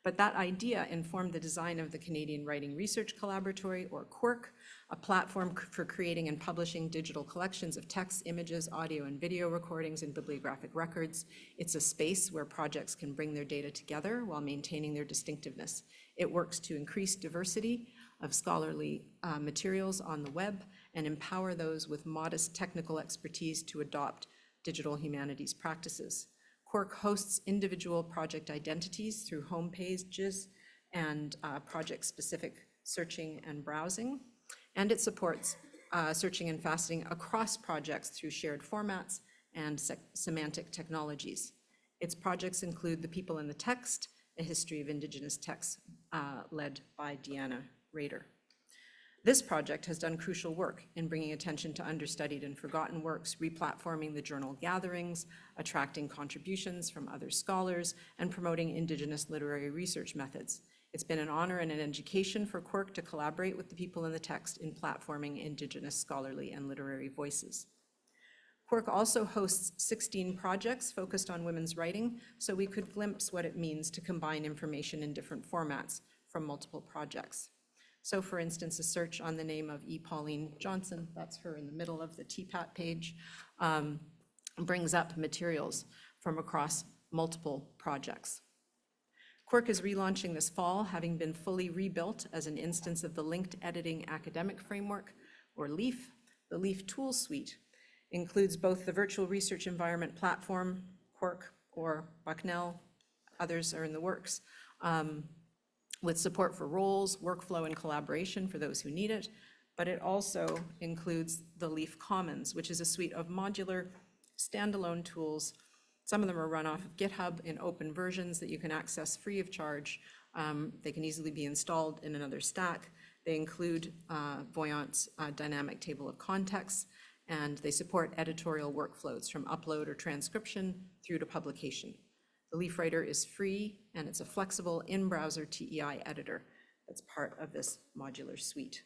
But that idea informed the design of the Canadian Writing Research Collaboratory, or QWERC, a platform for creating and publishing digital collections of texts, images, audio and video recordings, and bibliographic records. It's a space where projects can bring their data together while maintaining their distinctiveness. It works to increase diversity of scholarly materials on the web and empower those with modest technical expertise to adopt digital humanities practices. QWERC hosts individual project identities through home pages and project-specific searching and browsing, and it supports searching and faceting across projects through shared formats and semantic technologies. Its projects include The People in the Text, a history of Indigenous texts led by Deanna Rader. This project has done crucial work in bringing attention to understudied and forgotten works, replatforming the journal gatherings, attracting contributions from other scholars, and promoting Indigenous literary research methods. It's been an honor and an education for QWERC to collaborate with the people in the text in platforming Indigenous scholarly and literary voices. QWERC also hosts 16 projects focused on women's writing, so we could glimpse what it means to combine information in different formats from multiple projects. So for instance, a search on the name of E. Pauline Johnson, that's her in the middle of the TPAT page, brings up materials from across multiple projects. Quirk is relaunching this fall, having been fully rebuilt as an instance of the Linked Editing Academic Framework, or LEAF. The LEAF tool suite includes both the virtual research environment platform, Quirk or Bucknell, others are in the works, with support for roles, workflow, and collaboration for those who need it, but it also includes the LEAF Commons, which is a suite of modular standalone tools. Some of them are run off of GitHub in open versions that you can access free of charge. They can easily be installed in another stack. They include Voyant's dynamic table of contexts, and they support editorial workflows from upload or transcription through to publication. The Leaf Writer is free, and it's a flexible in-browser TEI editor that's part of this modular suite.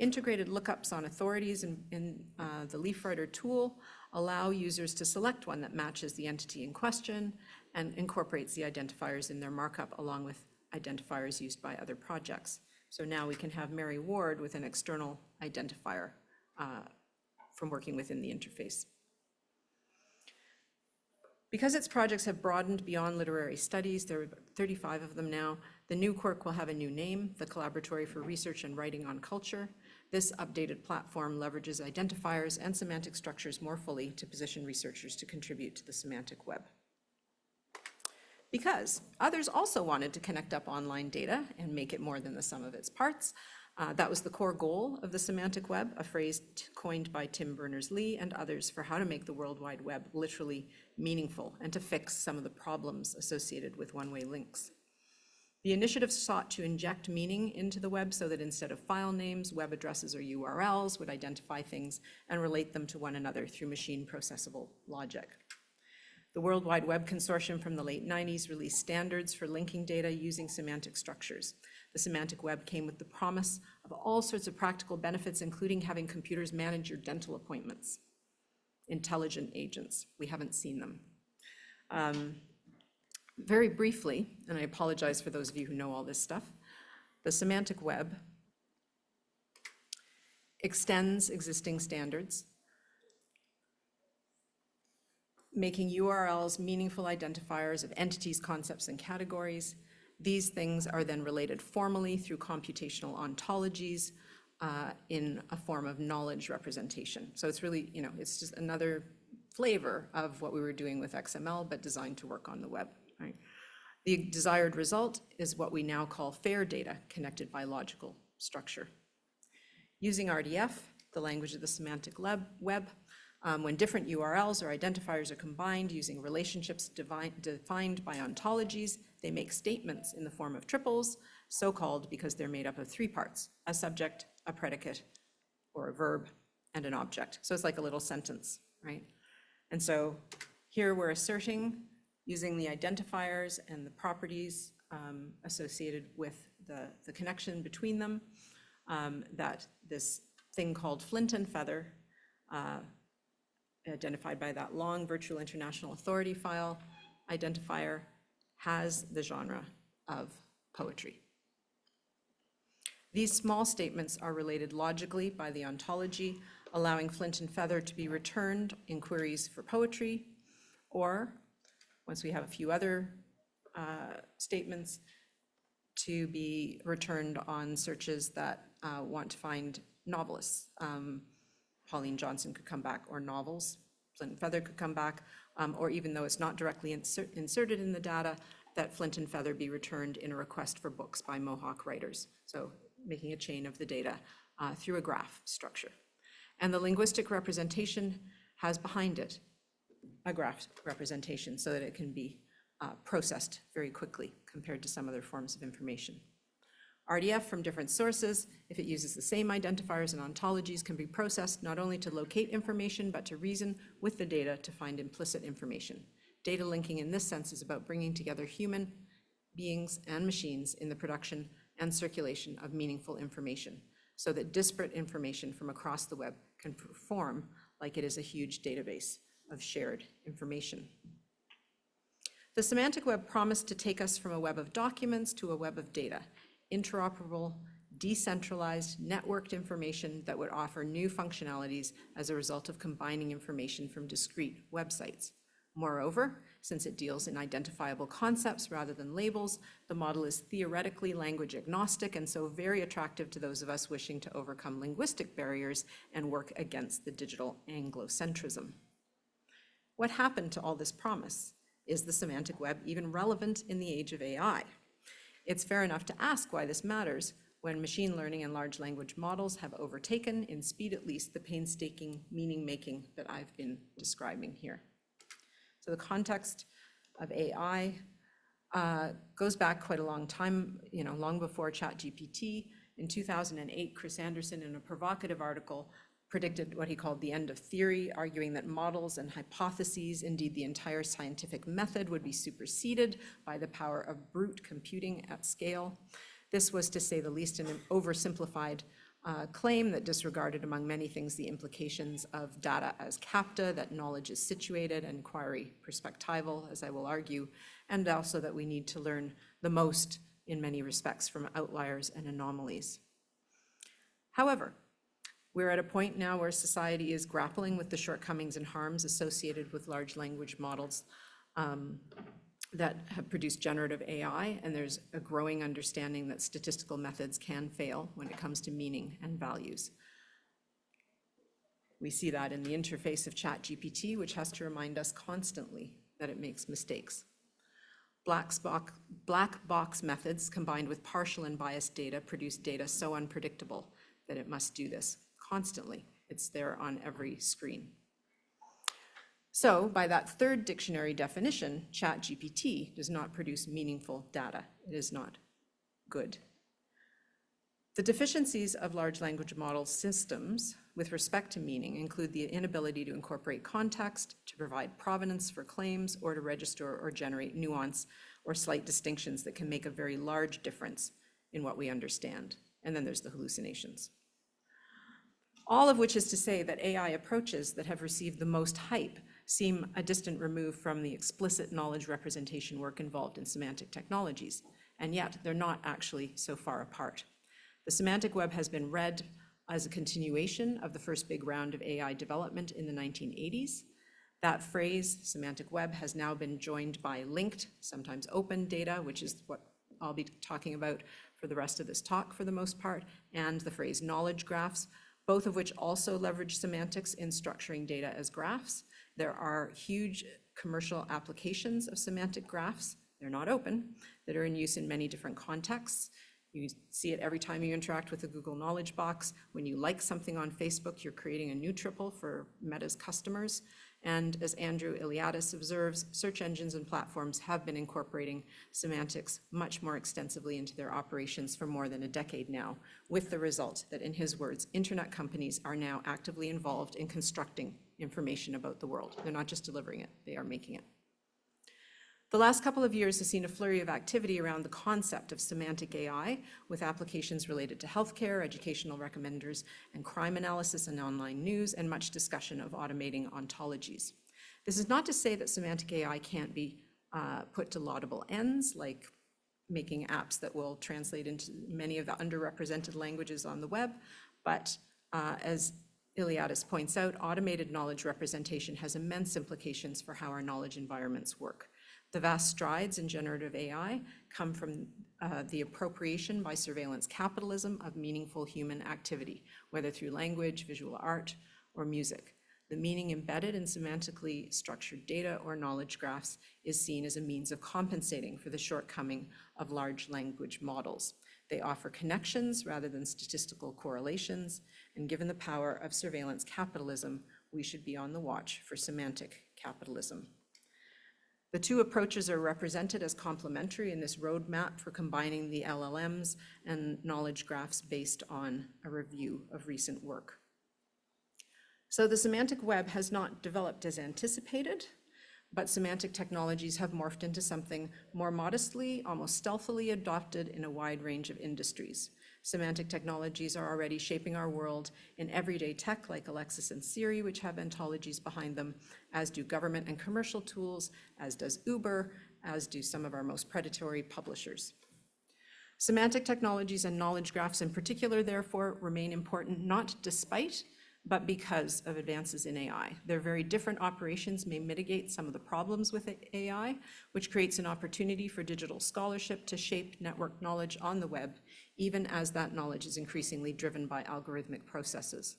Integrated lookups on authorities in the Leaf Writer tool allow users to select one that matches the entity in question and incorporates the identifiers in their markup along with identifiers used by other projects. So now we can have Mary Ward with an external identifier from working within the interface. Because its projects have broadened beyond literary studies, there are 35 of them now, the new Quirk will have a new name, the Collaboratory for Research and Writing on Culture. This updated platform leverages identifiers and semantic structures more fully to position researchers to contribute to the semantic web. Because others also wanted to connect up online data and make it more than the sum of its parts. That was the core goal of the semantic web, a phrase coined by Tim Berners-Lee and others for how to make the World Wide Web literally meaningful and to fix some of the problems associated with one-way links. The initiative sought to inject meaning into the web so that instead of file names, web addresses or URLs would identify things and relate them to one another through machine processable logic. The World Wide Web Consortium from the late 90s released standards for linking data using semantic structures. The semantic web came with the promise of all sorts of practical benefits, including having computers manage your dental appointments. Intelligent agents, we haven't seen them. Very briefly, and I apologize for those of you who know all this stuff, the semantic web extends existing standards, making URLs meaningful identifiers of entities, concepts, and categories. These things are then related formally through computational ontologies in a form of knowledge representation. So it's really, it's just another flavor of what we were doing with XML, but designed to work on the web. Right? The desired result is what we now call fair data connected by logical structure. Using RDF, the language of the semantic web, when different URLs or identifiers are combined using relationships defined by ontologies, they make statements in the form of triples, so-called because they're made up of three parts: a subject, a predicate, or a verb, and an object. So it's like a little sentence, right? And so here we're asserting, using the identifiers and the properties associated with the connection between them, that this thing called Flint and Feather, identified by that long virtual international authority file identifier, has the genre of poetry. These small statements are related logically by the ontology, allowing Flint and Feather to be returned in queries for poetry, or once we have a few other statements, to be returned on searches that want to find novelists. Pauline Johnson could come back, or novels. Flint and Feather could come back, or even though it's not directly inserted in the data, that Flint and Feather be returned in a request for books by Mohawk writers. So making a chain of the data through a graph structure. And the linguistic representation has behind it a graph representation so that it can be processed very quickly compared to some other forms of information. RDF from different sources, if it uses the same identifiers and ontologies, can be processed not only to locate information, but to reason with the data to find implicit information. Data linking in this sense is about bringing together human beings and machines in the production and circulation of meaningful information, so that disparate information from across the web can perform like it is a huge database of shared information. The semantic web promised to take us from a web of documents to a web of data, interoperable, decentralized, networked information that would offer new functionalities as a result of combining information from discrete websites. Moreover, since it deals in identifiable concepts rather than labels, the model is theoretically language agnostic and so very attractive to those of us wishing to overcome linguistic barriers and work against the digital Anglocentrism. What happened to all this promise? Is the semantic web even relevant in the age of AI? It's fair enough to ask why this matters when machine learning and large language models have overtaken, in speed at least, the painstaking meaning-making that I've been describing here. So the context of AI goes back quite a long time, long before ChatGPT. In 2008, Chris Anderson, in a provocative article, predicted what he called the end of theory, arguing that models and hypotheses, indeed the entire scientific method, would be superseded by the power of brute computing at scale. This was, to say the least, an oversimplified claim that disregarded, among many things, the implications of data as capta, that knowledge is situated, and inquiry perspectival, as I will argue, and also that we need to learn the most in many respects from outliers and anomalies. However, we're at a point now where society is grappling with the shortcomings and harms associated with large language models that have produced generative AI, and there's a growing understanding that statistical methods can fail when it comes to meaning and values. We see that in the interface of ChatGPT, which has to remind us constantly that it makes mistakes. Black box methods combined with partial and biased data produce data so unpredictable that it must do this constantly. It's there on every screen. So by that third dictionary definition, ChatGPT does not produce meaningful data. It is not good. The deficiencies of large language model systems with respect to meaning include the inability to incorporate context, to provide provenance for claims, or to register or generate nuance or slight distinctions that can make a very large difference in what we understand. And then there's the hallucinations. All of which is to say that AI approaches that have received the most hype seem a distant remove from the explicit knowledge representation work involved in semantic technologies, and yet they're not actually so far apart. The semantic web has been read as a continuation of the first big round of AI development in the 1980s. That phrase, semantic web, has now been joined by linked, sometimes open data, which is what I'll be talking about for the rest of this talk for the most part, and the phrase knowledge graphs, both of which also leverage semantics in structuring data as graphs. There are huge commercial applications of semantic graphs, they're not open, that are in use in many different contexts. You see it every time you interact with the Google Knowledge Box. When you like something on Facebook, you're creating a new triple for Meta's customers. And as Andrew Iliadis observes, search engines and platforms have been incorporating semantics much more extensively into their operations for more than a decade now, with the result that, in his words, internet companies are now actively involved in constructing information about the world. They're not just delivering it, they are making it. The last couple of years has seen a flurry of activity around the concept of semantic AI, with applications related to healthcare, educational recommenders, and crime analysis and online news, and much discussion of automating ontologies. This is not to say that semantic AI can't be put to laudable ends, like making apps that will translate into many of the underrepresented languages on the web, but as Iliadis points out, automated knowledge representation has immense implications for how our knowledge environments work. The vast strides in generative AI come from the appropriation by surveillance capitalism of meaningful human activity, whether through language, visual art, or music. The meaning embedded in semantically structured data or knowledge graphs is seen as a means of compensating for the shortcoming of large language models. They offer connections rather than statistical correlations, and given the power of surveillance capitalism, we should be on the watch for semantic capitalism. The two approaches are represented as complementary in this roadmap for combining the LLMs and knowledge graphs based on a review of recent work. So the semantic web has not developed as anticipated, but semantic technologies have morphed into something more modestly, almost stealthily adopted in a wide range of industries. Semantic technologies are already shaping our world in everyday tech like Alexis and Siri, which have ontologies behind them, as do government and commercial tools, as does Uber, as do some of our most predatory publishers. Semantic technologies and knowledge graphs in particular, therefore, remain important not despite, but because of advances in AI. Their very different operations may mitigate some of the problems with AI, which creates an opportunity for digital scholarship to shape network knowledge on the web, even as that knowledge is increasingly driven by algorithmic processes.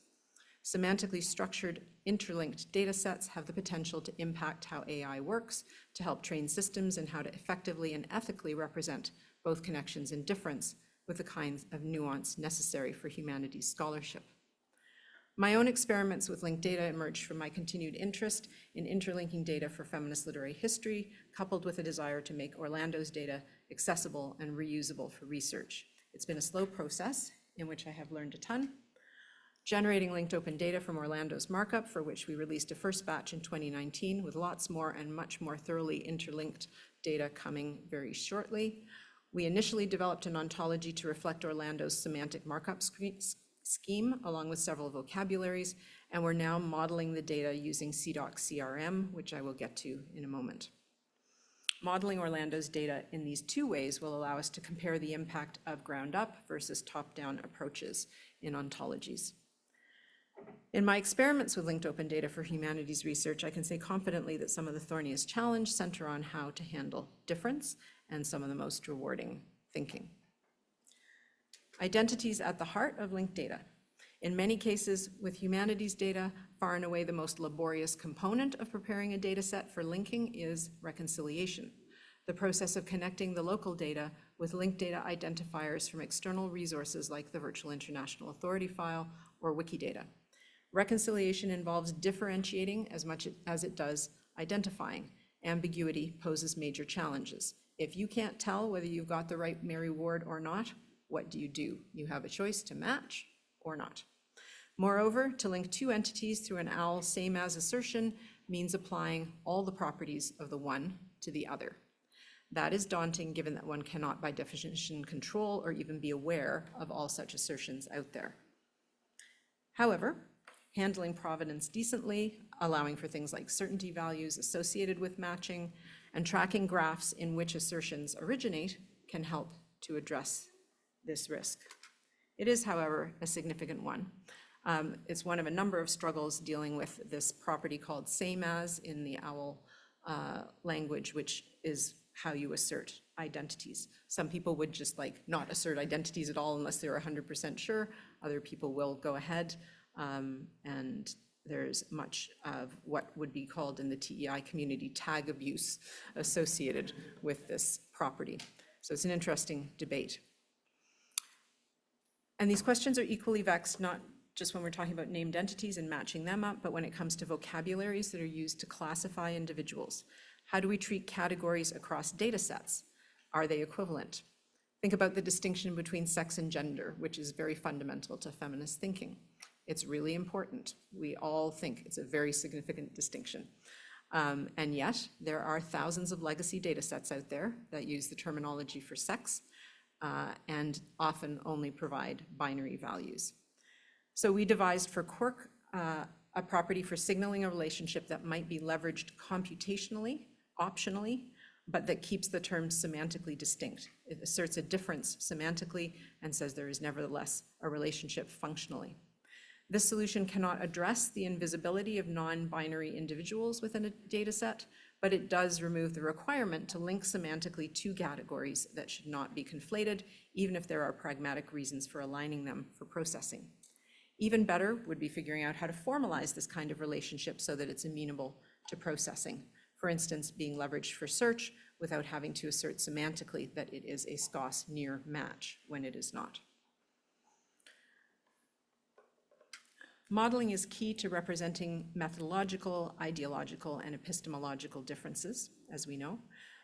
Semantically structured, interlinked data sets have the potential to impact how AI works, to help train systems and how to effectively and ethically represent both connections and difference with the kinds of nuance necessary for humanities scholarship. My own experiments with linked data emerged from my continued interest in interlinking data for feminist literary history, coupled with a desire to make Orlando's data accessible and reusable for research. It's been a slow process in which I have learned a ton. Generating linked open data from Orlando's markup, for which we released a first batch in 2019, with lots more and much more thoroughly interlinked data coming very shortly. We initially developed an ontology to reflect Orlando's semantic markup scheme, along with several vocabularies, and we're now modeling the data using CDOC CRM, which I will get to in a moment. Modeling Orlando's data in these two ways will allow us to compare the impact of ground-up versus top-down approaches in ontologies. In my experiments with linked open data for humanities research, I can say confidently that some of the thorniest challenges center on how to handle difference and some of the most rewarding thinking. Identities at the heart of linked data. In many cases with humanities data, far and away the most laborious component of preparing a data set for linking is reconciliation, the process of connecting the local data with linked data identifiers from external resources like the Virtual International Authority file or Wikidata. Reconciliation involves differentiating as much as it does identifying. Ambiguity poses major challenges. If you can't tell whether you've got the right Mary Ward or not, what do? You have a choice to match or not. Moreover, to link two entities through an OWL same as assertion means applying all the properties of the one to the other. That is daunting, given that one cannot by definition control or even be aware of all such assertions out there. However, handling provenance decently, allowing for things like certainty values associated with matching, and tracking graphs in which assertions originate can help to address this risk. It is, however, a significant one. It's one of a number of struggles dealing with this property called same as in the OWL language, which is how you assert identities. Some people would just not assert identities at all unless they're 100% sure. Other people will go ahead, and there's much of what would be called in the TEI community tag abuse associated with this property. So it's an interesting debate. And these questions are equally vexed, not just when we're talking about named entities and matching them up, but when it comes to vocabularies that are used to classify individuals. How do we treat categories across data sets? Are they equivalent? Think about the distinction between sex and gender, which is very fundamental to feminist thinking. It's really important. We all think it's a very significant distinction. And yet, there are thousands of legacy data sets out there that use the terminology for sex and often only provide binary values. So we devised for Quark a property for signaling a relationship that might be leveraged computationally, optionally, but that keeps the terms semantically distinct. It asserts a difference semantically and says there is nevertheless a relationship functionally. This solution cannot address the invisibility of non-binary individuals within a data set, but it does remove the requirement to link semantically two categories that should not be conflated, even if there are pragmatic reasons for aligning them for processing. Even better would be figuring out how to formalize this kind of relationship so that it's amenable to processing. For instance, being leveraged for search without having to assert semantically that it is a SCOS near match when it is not. Modeling is key to representing methodological, ideological, and epistemological differences, as we know.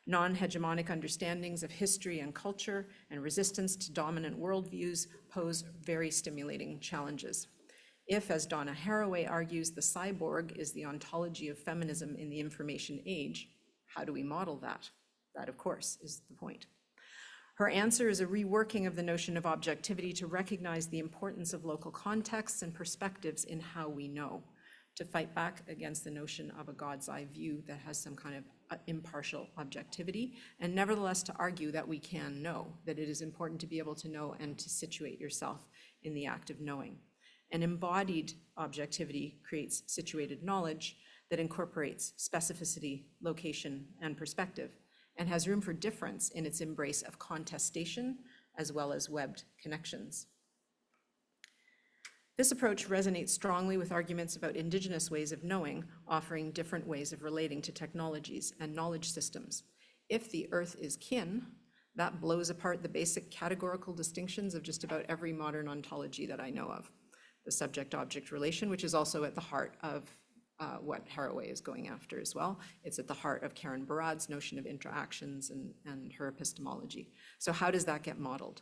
Non-hegemonic understandings of history and culture and resistance to dominant worldviews pose very stimulating challenges. If, as Donna Haraway argues, the cyborg is the ontology of feminism in the information age, how do we model that? That, of course, is the point. Her answer is a reworking of the notion of objectivity to recognize the importance of local contexts and perspectives in how we know, to fight back against the notion of a God's eye view that has some kind of impartial objectivity, and nevertheless to argue that we can know, that it is important to be able to know and to situate yourself in the act of knowing. And embodied objectivity creates situated knowledge that incorporates specificity, location, and perspective, and has room for difference in its embrace of contestation as well as webbed connections. This approach resonates strongly with arguments about Indigenous ways of knowing, offering different ways of relating to technologies and knowledge systems. If the Earth is kin, that blows apart the basic categorical distinctions of just about every modern ontology that I know of. The subject-object relation, which is also at the heart of what Haraway is going after as well. It's at the heart of Karen Barad's notion of interactions and her epistemology. So how does that get modeled?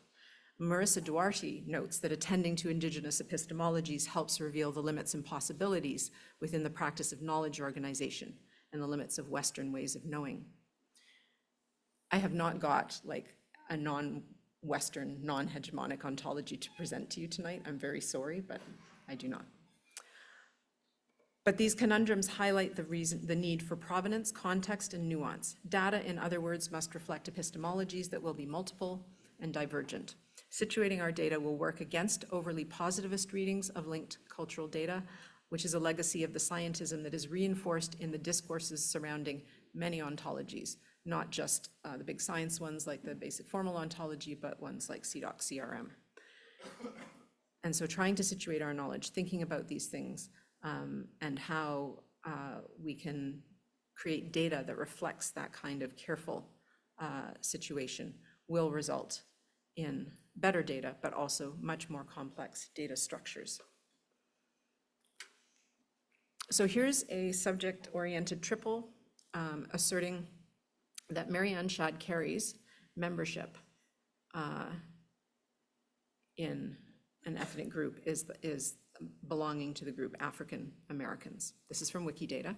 Marissa Duarte notes that attending to Indigenous epistemologies helps reveal the limits and possibilities within the practice of knowledge organization and the limits of Western ways of knowing. I have not got like a non-Western, non-hegemonic ontology to present to you tonight. I'm very sorry, but I do not. But these conundrums highlight the need for provenance, context, and nuance. Data, in other words, must reflect epistemologies that will be multiple and divergent. Situating our data will work against overly positivist readings of linked cultural data, which is a legacy of the scientism that is reinforced in the discourses surrounding many ontologies, not just the big science ones like the basic formal ontology, but ones like CDOC, CRM. And so trying to situate our knowledge, thinking about these things, and how we can create data that reflects that kind of careful situation will result in better data, but also much more complex data structures. So here's a subject-oriented triple asserting that Marianne Shad Carey's membership in an ethnic group is belonging to the group African Americans. This is from Wikidata.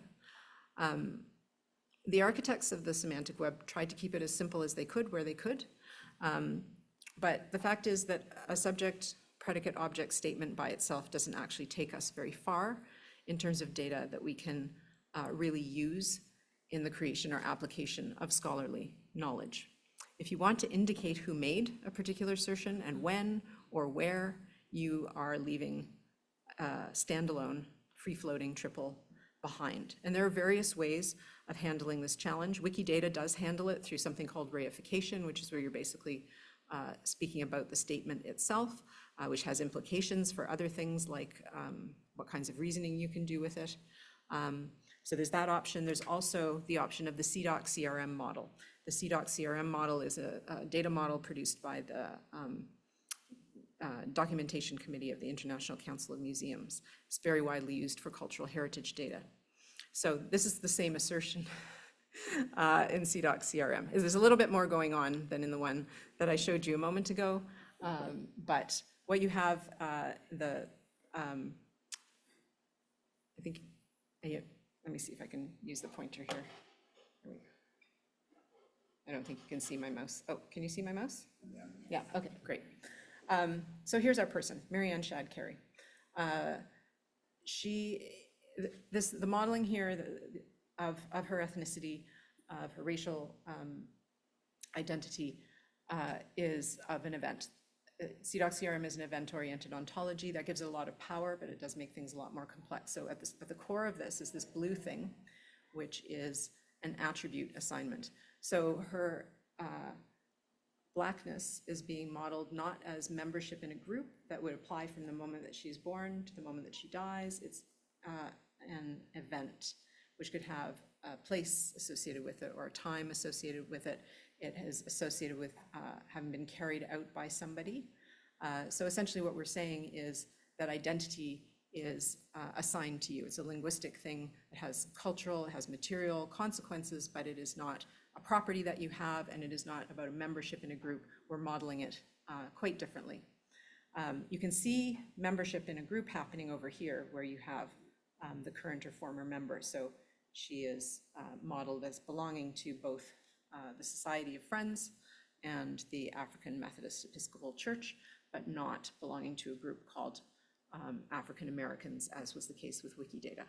The architects of the semantic web tried to keep it as simple as they could where they could. But the fact is that a subject predicate object statement by itself doesn't actually take us very far in terms of data that we can really use in the creation or application of scholarly knowledge. If you want to indicate who made a particular assertion and when or where, you are leaving standalone, free-floating triple behind. And there are various ways of handling this challenge. Wikidata does handle it through something called reification, which is where you're basically speaking about the statement itself, which has implications for other things like what kinds of reasoning you can do with it. So there's that option. There's also the option of the CDOC CRM model. The CDOC CRM model is a data model produced by the Documentation Committee of the International Council of Museums. It's very widely used for cultural heritage data. So this is the same assertion in CDOC CRM. There's a little bit more going on than in the one that I showed you a moment ago, but what you have, I think, let me see if I can use the pointer here. Here we go. I don't think you can see my mouse. Oh, can you see my mouse? Yeah, okay, great. So here's our person, Marianne Shad Carey. The modeling here of her ethnicity, of her racial identity is of an event. CDOC CRM is an event-oriented ontology that gives it a lot of power, but it does make things a lot more complex. So at the core of this is this blue thing, which is an attribute assignment. So her Blackness is being modeled not as membership in a group that would apply from the moment that she's born to the moment that she dies. It's an event, which could have a place associated with it or a time associated with it. It is associated with having been carried out by somebody. So essentially what we're saying is that identity is assigned to you. It's a linguistic thing. It has cultural, it has material consequences, but it is not a property that you have, and it is not about a membership in a group. We're modeling it quite differently. You can see membership in a group happening over here where you have the current or former member. So she is modeled as belonging to both the Society of Friends and the African Methodist Episcopal Church, but not belonging to a group called African Americans, as was the case with Wikidata.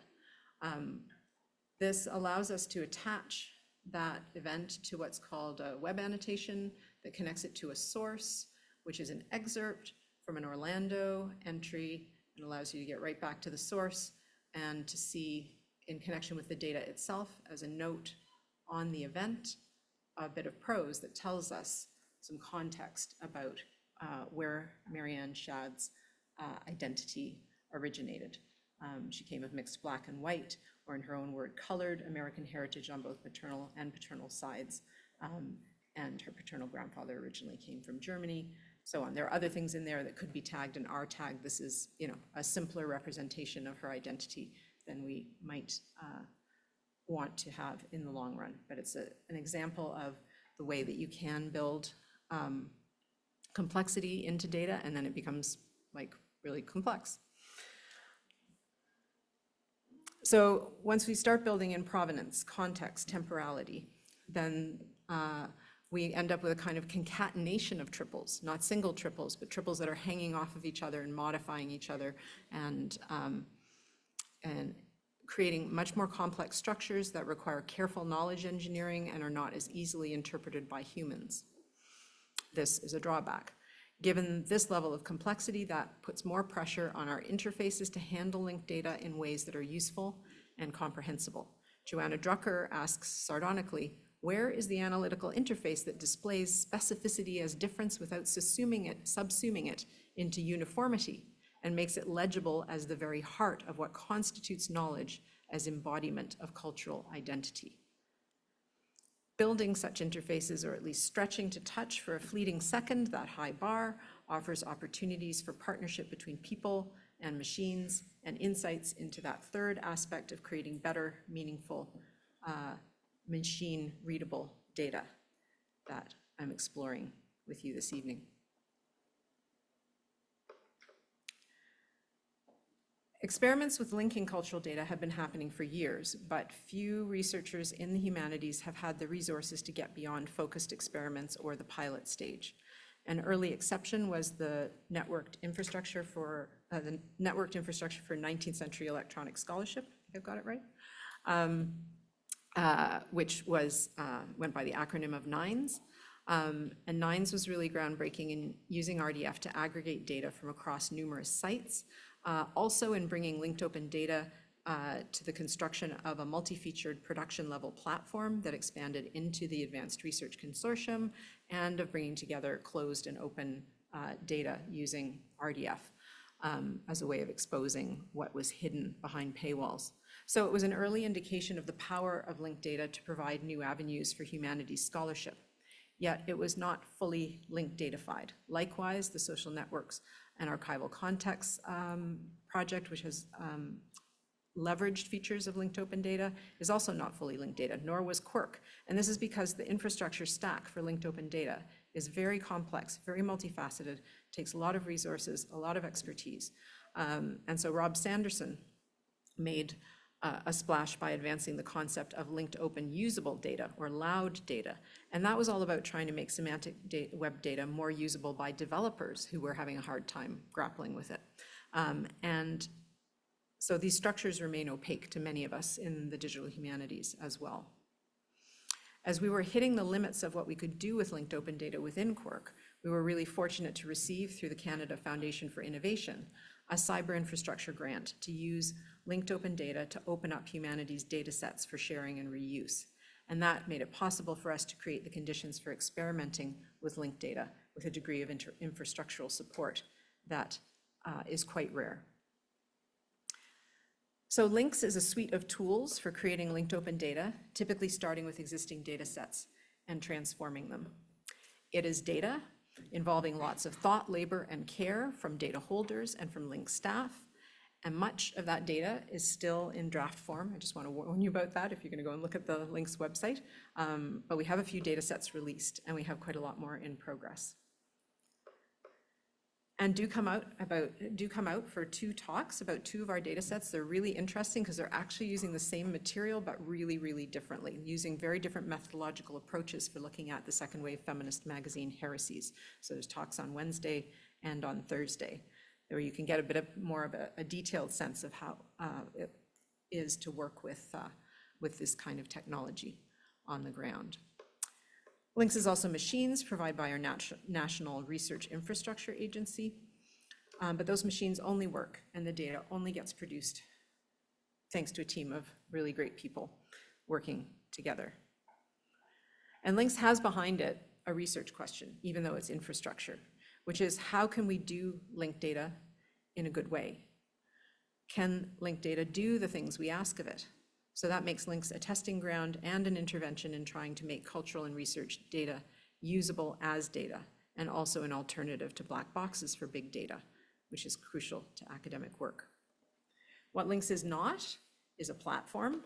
This allows us to attach that event to what's called a web annotation that connects it to a source, which is an excerpt from an Orlando entry It allows you to get right back to the source and to see, in connection with the data itself, as a note on the event, a bit of prose that tells us some context about where Marianne Shadd's identity originated. She came of mixed black and white, or in her own word, colored American heritage on both maternal and paternal sides. And her paternal grandfather originally came from Germany, so on. There are other things in there that could be tagged and are tagged. This is, a simpler representation of her identity than we might want to have in the long run. But it's an example of the way that you can build complexity into data, and then it becomes like really complex. So once we start building in provenance, context, temporality, then we end up with a kind of concatenation of triples, not single triples, but triples that are hanging off of each other and modifying each other, and creating much more complex structures that require careful knowledge engineering and are not as easily interpreted by humans. This is a drawback. Given this level of complexity, that puts more pressure on our interfaces to handle linked data in ways that are useful and comprehensible. Joanna Drucker asks sardonically, where is the analytical interface that displays specificity as difference without subsuming it into uniformity, and makes it legible as the very heart of what constitutes knowledge as embodiment of cultural identity? Building such interfaces, or at least stretching to touch for a fleeting second that high bar, offers opportunities for partnership between people and machines, and insights into that third aspect of creating better, meaningful, machine-readable data that I'm exploring with you this evening. Experiments with linking cultural data have been happening for years, but few researchers in the humanities have had the resources to get beyond focused experiments or the pilot stage. An early exception was the networked infrastructure for 19th century electronic scholarship. I've got it right. Which was went by the acronym of NINES. And NINES was really groundbreaking in using RDF to aggregate data from across numerous sites. Also in bringing linked open data to the construction of a multi-featured production level platform that expanded into the Advanced Research Consortium, and of bringing together closed and open data using RDF as a way of exposing what was hidden behind paywalls. So it was an early indication of the power of linked data to provide new avenues for humanities scholarship. Yet it was not fully linked datafied. Likewise, the Social Networks and Archival Contexts project, which has leveraged features of linked open data, is also not fully linked data, nor was Quirk. And this is because the infrastructure stack for linked open data is very complex, very multifaceted, takes a lot of resources, a lot of expertise. And so Rob Sanderson made a splash by advancing the concept of linked open usable data, or loud data. And that was all about trying to make semantic web data more usable by developers who were having a hard time grappling with it. And so these structures remain opaque to many of us in the digital humanities as well. As we were hitting the limits of what we could do with linked open data within Quirk, we were really fortunate to receive, through the Canada Foundation for Innovation, a cyber infrastructure grant to use linked open data to open up humanities data sets for sharing and reuse. And that made it possible for us to create the conditions for experimenting with linked data with a degree of infrastructural support that is quite rare. So Links is a suite of tools for creating linked open data, typically starting with existing data sets and transforming them. It is data involving lots of thought, labor, and care from data holders and from Link staff. And much of that data is still in draft form. I just want to warn you about that if you're going to go and look at the Links website. But we have a few data sets released, and we have quite a lot more in progress. And do come out for 2 talks about 2 of our data sets. They're really interesting because they're actually using the same material, but really, really differently, using very different methodological approaches for looking at the second wave feminist magazine heresies. So there's talks on Wednesday and on Thursday, where you can get a bit more of a detailed sense of how it is to work with this kind of technology on the ground. Links is also machines provided by our National Research Infrastructure Agency. But those machines only work and the data only gets produced thanks to a team of really great people working together. And Links has behind it a research question, even though it's infrastructure, which is how can we do linked data in a good way? Can linked data do the things we ask of it? So that makes Links a testing ground and an intervention in trying to make cultural and research data usable as data, and also an alternative to black boxes for big data, which is crucial to academic work. What Links is not is a platform.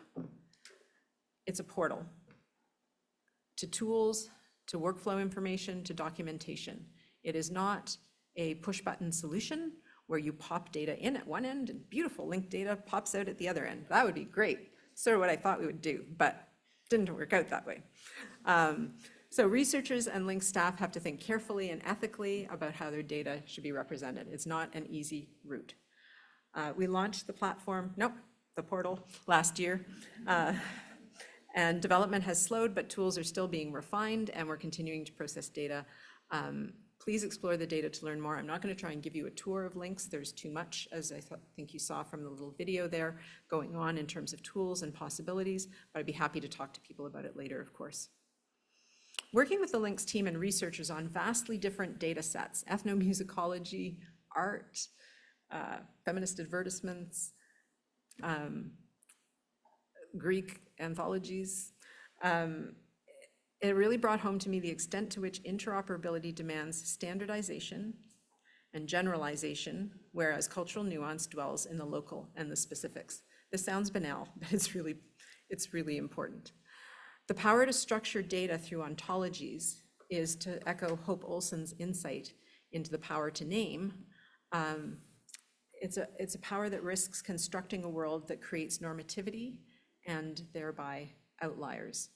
It's a portal to tools, to workflow information, to documentation. It is not a push-button solution where you pop data in at one end and beautiful linked data pops out at the other end. That would be great. Sort of what I thought we would do, but didn't work out that way. So researchers and Links staff have to think carefully and ethically about how their data should be represented. It's not an easy route. We launched the platform, the portal last year. And development has slowed, but tools are still being refined and we're continuing to process data. Please explore the data to learn more. I'm not going to try and give you a tour of Links. There's too much, as I think you saw from the little video there, going on in terms of tools and possibilities, but I'd be happy to talk to people about it later, of course. Working with the Links team and researchers on vastly different data sets, ethnomusicology, art, feminist advertisements, Greek anthologies, it really brought home to me the extent to which interoperability demands standardization and generalization, whereas cultural nuance dwells in the local and the specifics. This sounds banal, but it's really important. The power to structure data through ontologies is, to echo Hope Olson's insight into the power to name, it's a power that risks constructing a world that creates normativity and thereby outliers.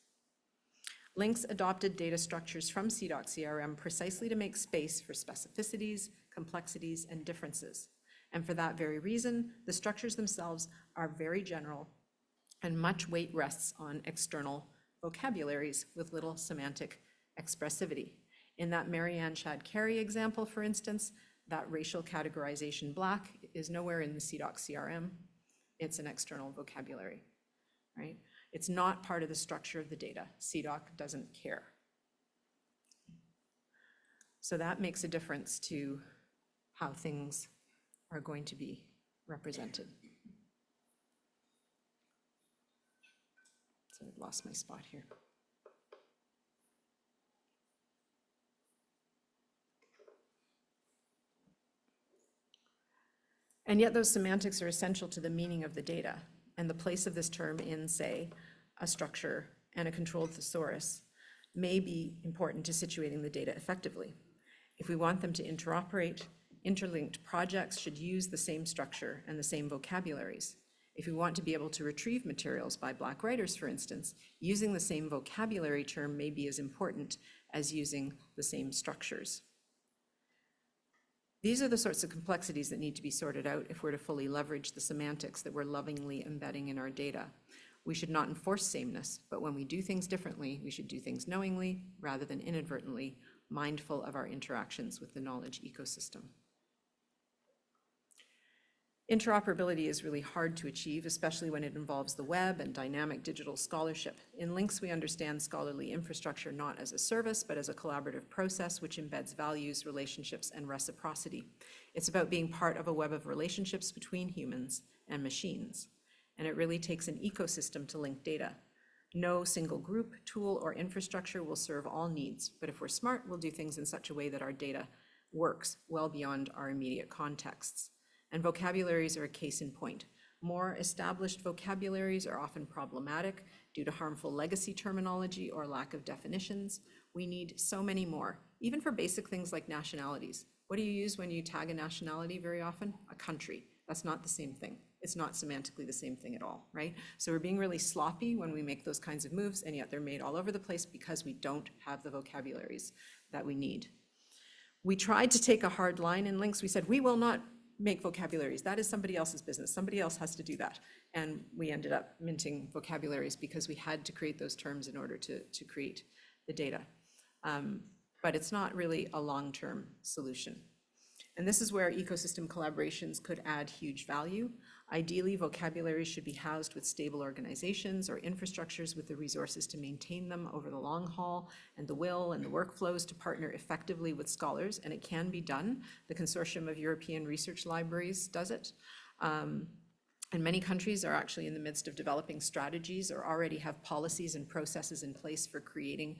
Links adopted data structures from CDOC CRM precisely to make space for specificities, complexities, and differences. And for that very reason, the structures themselves are very general and much weight rests on external vocabularies with little semantic expressivity. In that Marianne Chad-Carey example, for instance, that racial categorization black is nowhere in the CDOC CRM. It's an external vocabulary, right? It's not part of the structure of the data. CDOC doesn't care. So that makes a difference to how things are going to be represented. So I've lost my spot here. And yet those semantics are essential to the meaning of the data, and the place of this term in, say, a structure and a controlled thesaurus may be important to situating the data effectively. If we want them to interoperate, interlinked projects should use the same structure and the same vocabularies. If we want to be able to retrieve materials by Black writers, for instance, using the same vocabulary term may be as important as using the same structures. These are the sorts of complexities that need to be sorted out if we're to fully leverage the semantics that we're lovingly embedding in our data. We should not enforce sameness, but when we do things differently, we should do things knowingly rather than inadvertently, mindful of our interactions with the knowledge ecosystem. Interoperability is really hard to achieve, especially when it involves the web and dynamic digital scholarship. In Links, we understand scholarly infrastructure not as a service, but as a collaborative process which embeds values, relationships, and reciprocity. It's about being part of a web of relationships between humans and machines. And it really takes an ecosystem to link data. No single group, tool, or infrastructure will serve all needs, but if we're smart, we'll do things in such a way that our data works well beyond our immediate contexts. And vocabularies are a case in point. More established vocabularies are often problematic due to harmful legacy terminology or lack of definitions. We need so many more, even for basic things like nationalities. What do you use when you tag a nationality very often? A country. That's not the same thing. It's not semantically the same thing at all, right? So we're being really sloppy when we make those kinds of moves, and yet they're made all over the place because we don't have the vocabularies that we need. We tried to take a hard line in Links. We said, we will not make vocabularies. That is somebody else's business. Somebody else has to do that. And we ended up minting vocabularies because we had to create those terms in order to create the data. But it's not really a long-term solution. And this is where ecosystem collaborations could add huge value. Ideally, vocabularies should be housed with stable organizations or infrastructures with the resources to maintain them over the long haul, and the will and the workflows to partner effectively with scholars, and it can be done. The Consortium of European Research Libraries does it. And many countries are actually in the midst of developing strategies or already have policies and processes in place for creating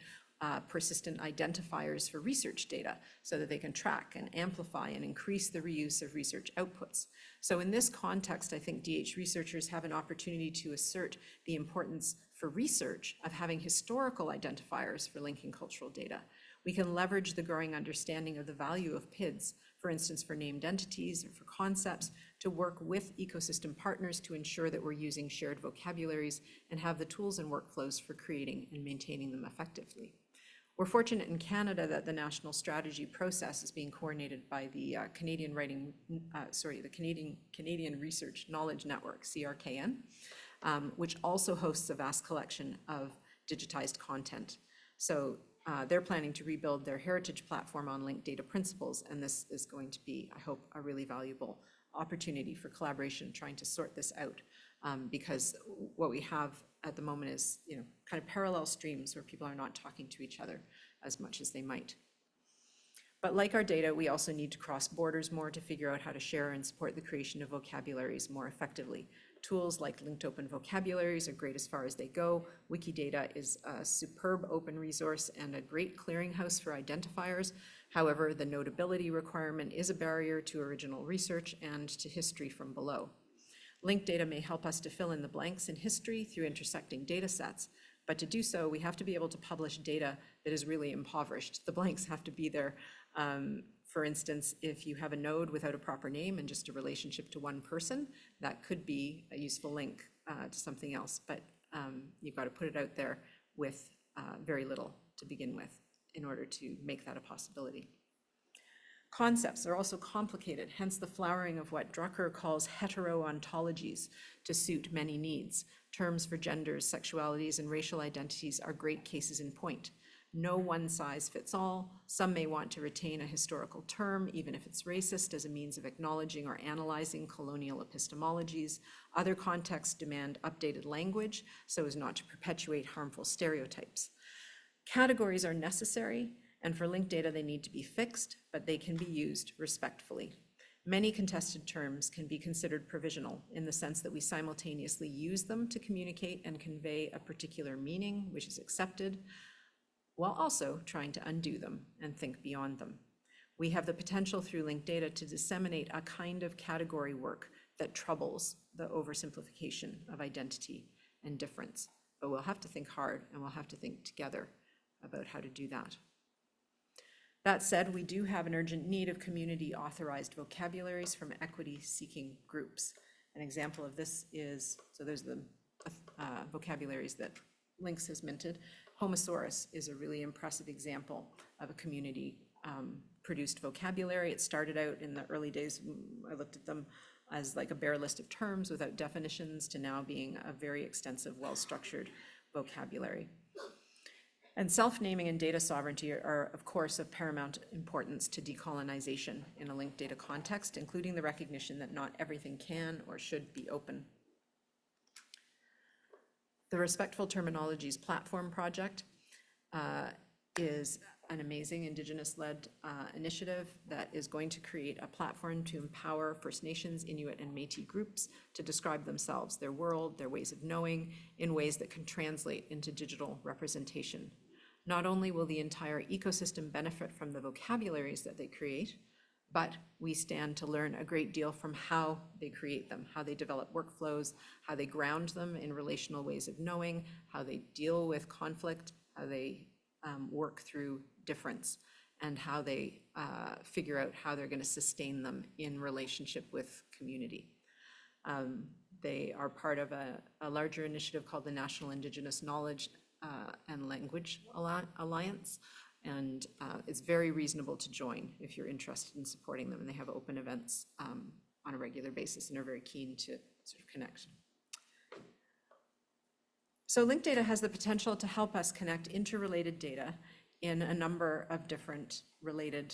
persistent identifiers for research data so that they can track and amplify and increase the reuse of research outputs. So in this context, I think DH researchers have an opportunity to assert the importance for research of having historical identifiers for linking cultural data. We can leverage the growing understanding of the value of PIDs, for instance, for named entities or for concepts, to work with ecosystem partners to ensure that we're using shared vocabularies and have the tools and workflows for creating and maintaining them effectively. We're fortunate in Canada that the national strategy process is being coordinated by the Canadian Research Knowledge Network, CRKN, which also hosts a vast collection of digitized content. So they're planning to rebuild their heritage platform on linked data principles, and this is going to be, I hope, a really valuable opportunity for collaboration trying to sort this out, because what we have at the moment is, kind of parallel streams where people are not talking to each other as much as they might. But like our data, we also need to cross borders more to figure out how to share and support the creation of vocabularies more effectively. Tools like linked open vocabularies are great as far as they go. Wikidata is a superb open resource and a great clearinghouse for identifiers. However, the notability requirement is a barrier to original research and to history from below. Linked data may help us to fill in the blanks in history through intersecting data sets, but to do so, we have to be able to publish data that is really impoverished. The blanks have to be there. For instance, if you have a node without a proper name and just a relationship to one person, that could be a useful link to something else, but you've got to put it out there with very little to begin with in order to make that a possibility. Concepts are also complicated, hence the flowering of what Drucker calls hetero-ontologies to suit many needs. Terms for genders, sexualities, and racial identities are great cases in point. No one size fits all. Some may want to retain a historical term, even if it's racist, as a means of acknowledging or analyzing colonial epistemologies. Other contexts demand updated language so as not to perpetuate harmful stereotypes. Categories are necessary, and for linked data, they need to be fixed, but they can be used respectfully. Many contested terms can be considered provisional in the sense that we simultaneously use them to communicate and convey a particular meaning, which is accepted, while also trying to undo them and think beyond them. We have the potential through linked data to disseminate a kind of category work that troubles the oversimplification of identity and difference. But we'll have to think hard, and we'll have to think together about how to do that. That said, we do have an urgent need of community authorized vocabularies from equity-seeking groups. An example of this is, so there's the vocabularies that Lynx has minted. Homosaurus is a really impressive example of a community produced vocabulary. It started out in the early days, I looked at them as like a bare list of terms without definitions, to now being a very extensive, well-structured vocabulary. And self-naming and data sovereignty are, of course, of paramount importance to decolonization in a linked data context, including the recognition that not everything can or should be open. The Respectful Terminologies Platform Project is an amazing Indigenous-led initiative that is going to create a platform to empower First Nations, Inuit, and Métis groups to describe themselves, their world, their ways of knowing, in ways that can translate into digital representation. Not only will the entire ecosystem benefit from the vocabularies that they create, but we stand to learn a great deal from how they create them, how they develop workflows, how they ground them in relational ways of knowing, how they deal with conflict, how they work through difference, and how they figure out how they're going to sustain them in relationship with community. They are part of a larger initiative called the National Indigenous Knowledge and Language Alliance, and it's very reasonable to join if you're interested in supporting them, and they have open events on a regular basis and are very keen to sort of connect. So linked data has the potential to help us connect interrelated data in a number of different related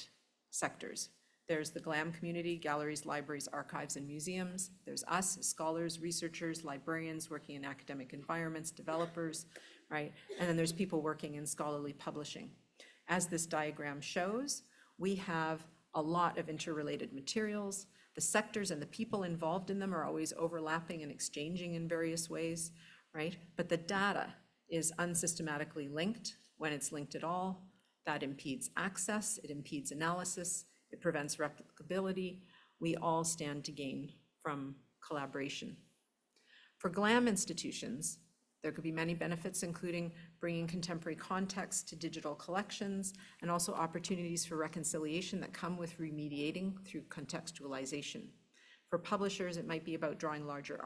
sectors. There's the GLAM community, galleries, libraries, archives, and museums. There's us, scholars, researchers, librarians working in academic environments, developers, right? And then there's people working in scholarly publishing. As this diagram shows, we have a lot of interrelated materials. The sectors and the people involved in them are always overlapping and exchanging in various ways, right? But the data is unsystematically linked when it's linked at all. That impedes access, it impedes analysis, it prevents replicability. We all stand to gain from collaboration. For GLAM institutions, there could be many benefits, including bringing contemporary context to digital collections and also opportunities for reconciliation that come with remediating through contextualization. For publishers, it might be about drawing larger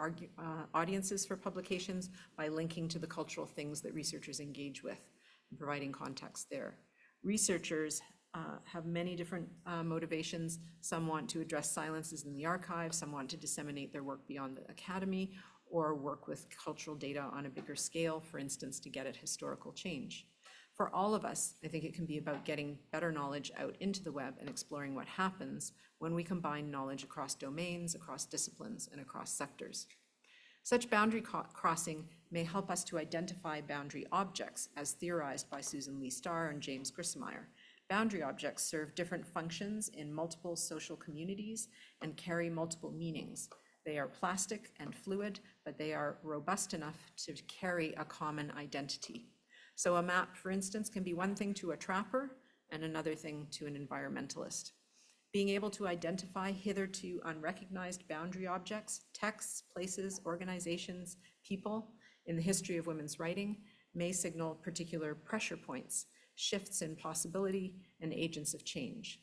audiences for publications by linking to the cultural things that researchers engage with and providing context there. Researchers have many different motivations. Some want to address silences in the archive, some want to disseminate their work beyond the academy, or work with cultural data on a bigger scale, for instance, to get at historical change. For all of us, I think it can be about getting better knowledge out into the web and exploring what happens when we combine knowledge across domains, across disciplines, and across sectors. Such boundary crossing may help us to identify boundary objects, as theorized by Susan Lee Starr and James Grissemeyer. Boundary objects serve different functions in multiple social communities and carry multiple meanings. They are plastic and fluid, but they are robust enough to carry a common identity. So a map, for instance, can be one thing to a trapper and another thing to an environmentalist. Being able to identify hitherto unrecognized boundary objects, texts, places, organizations, people in the history of women's writing may signal particular pressure points, shifts in possibility, and agents of change.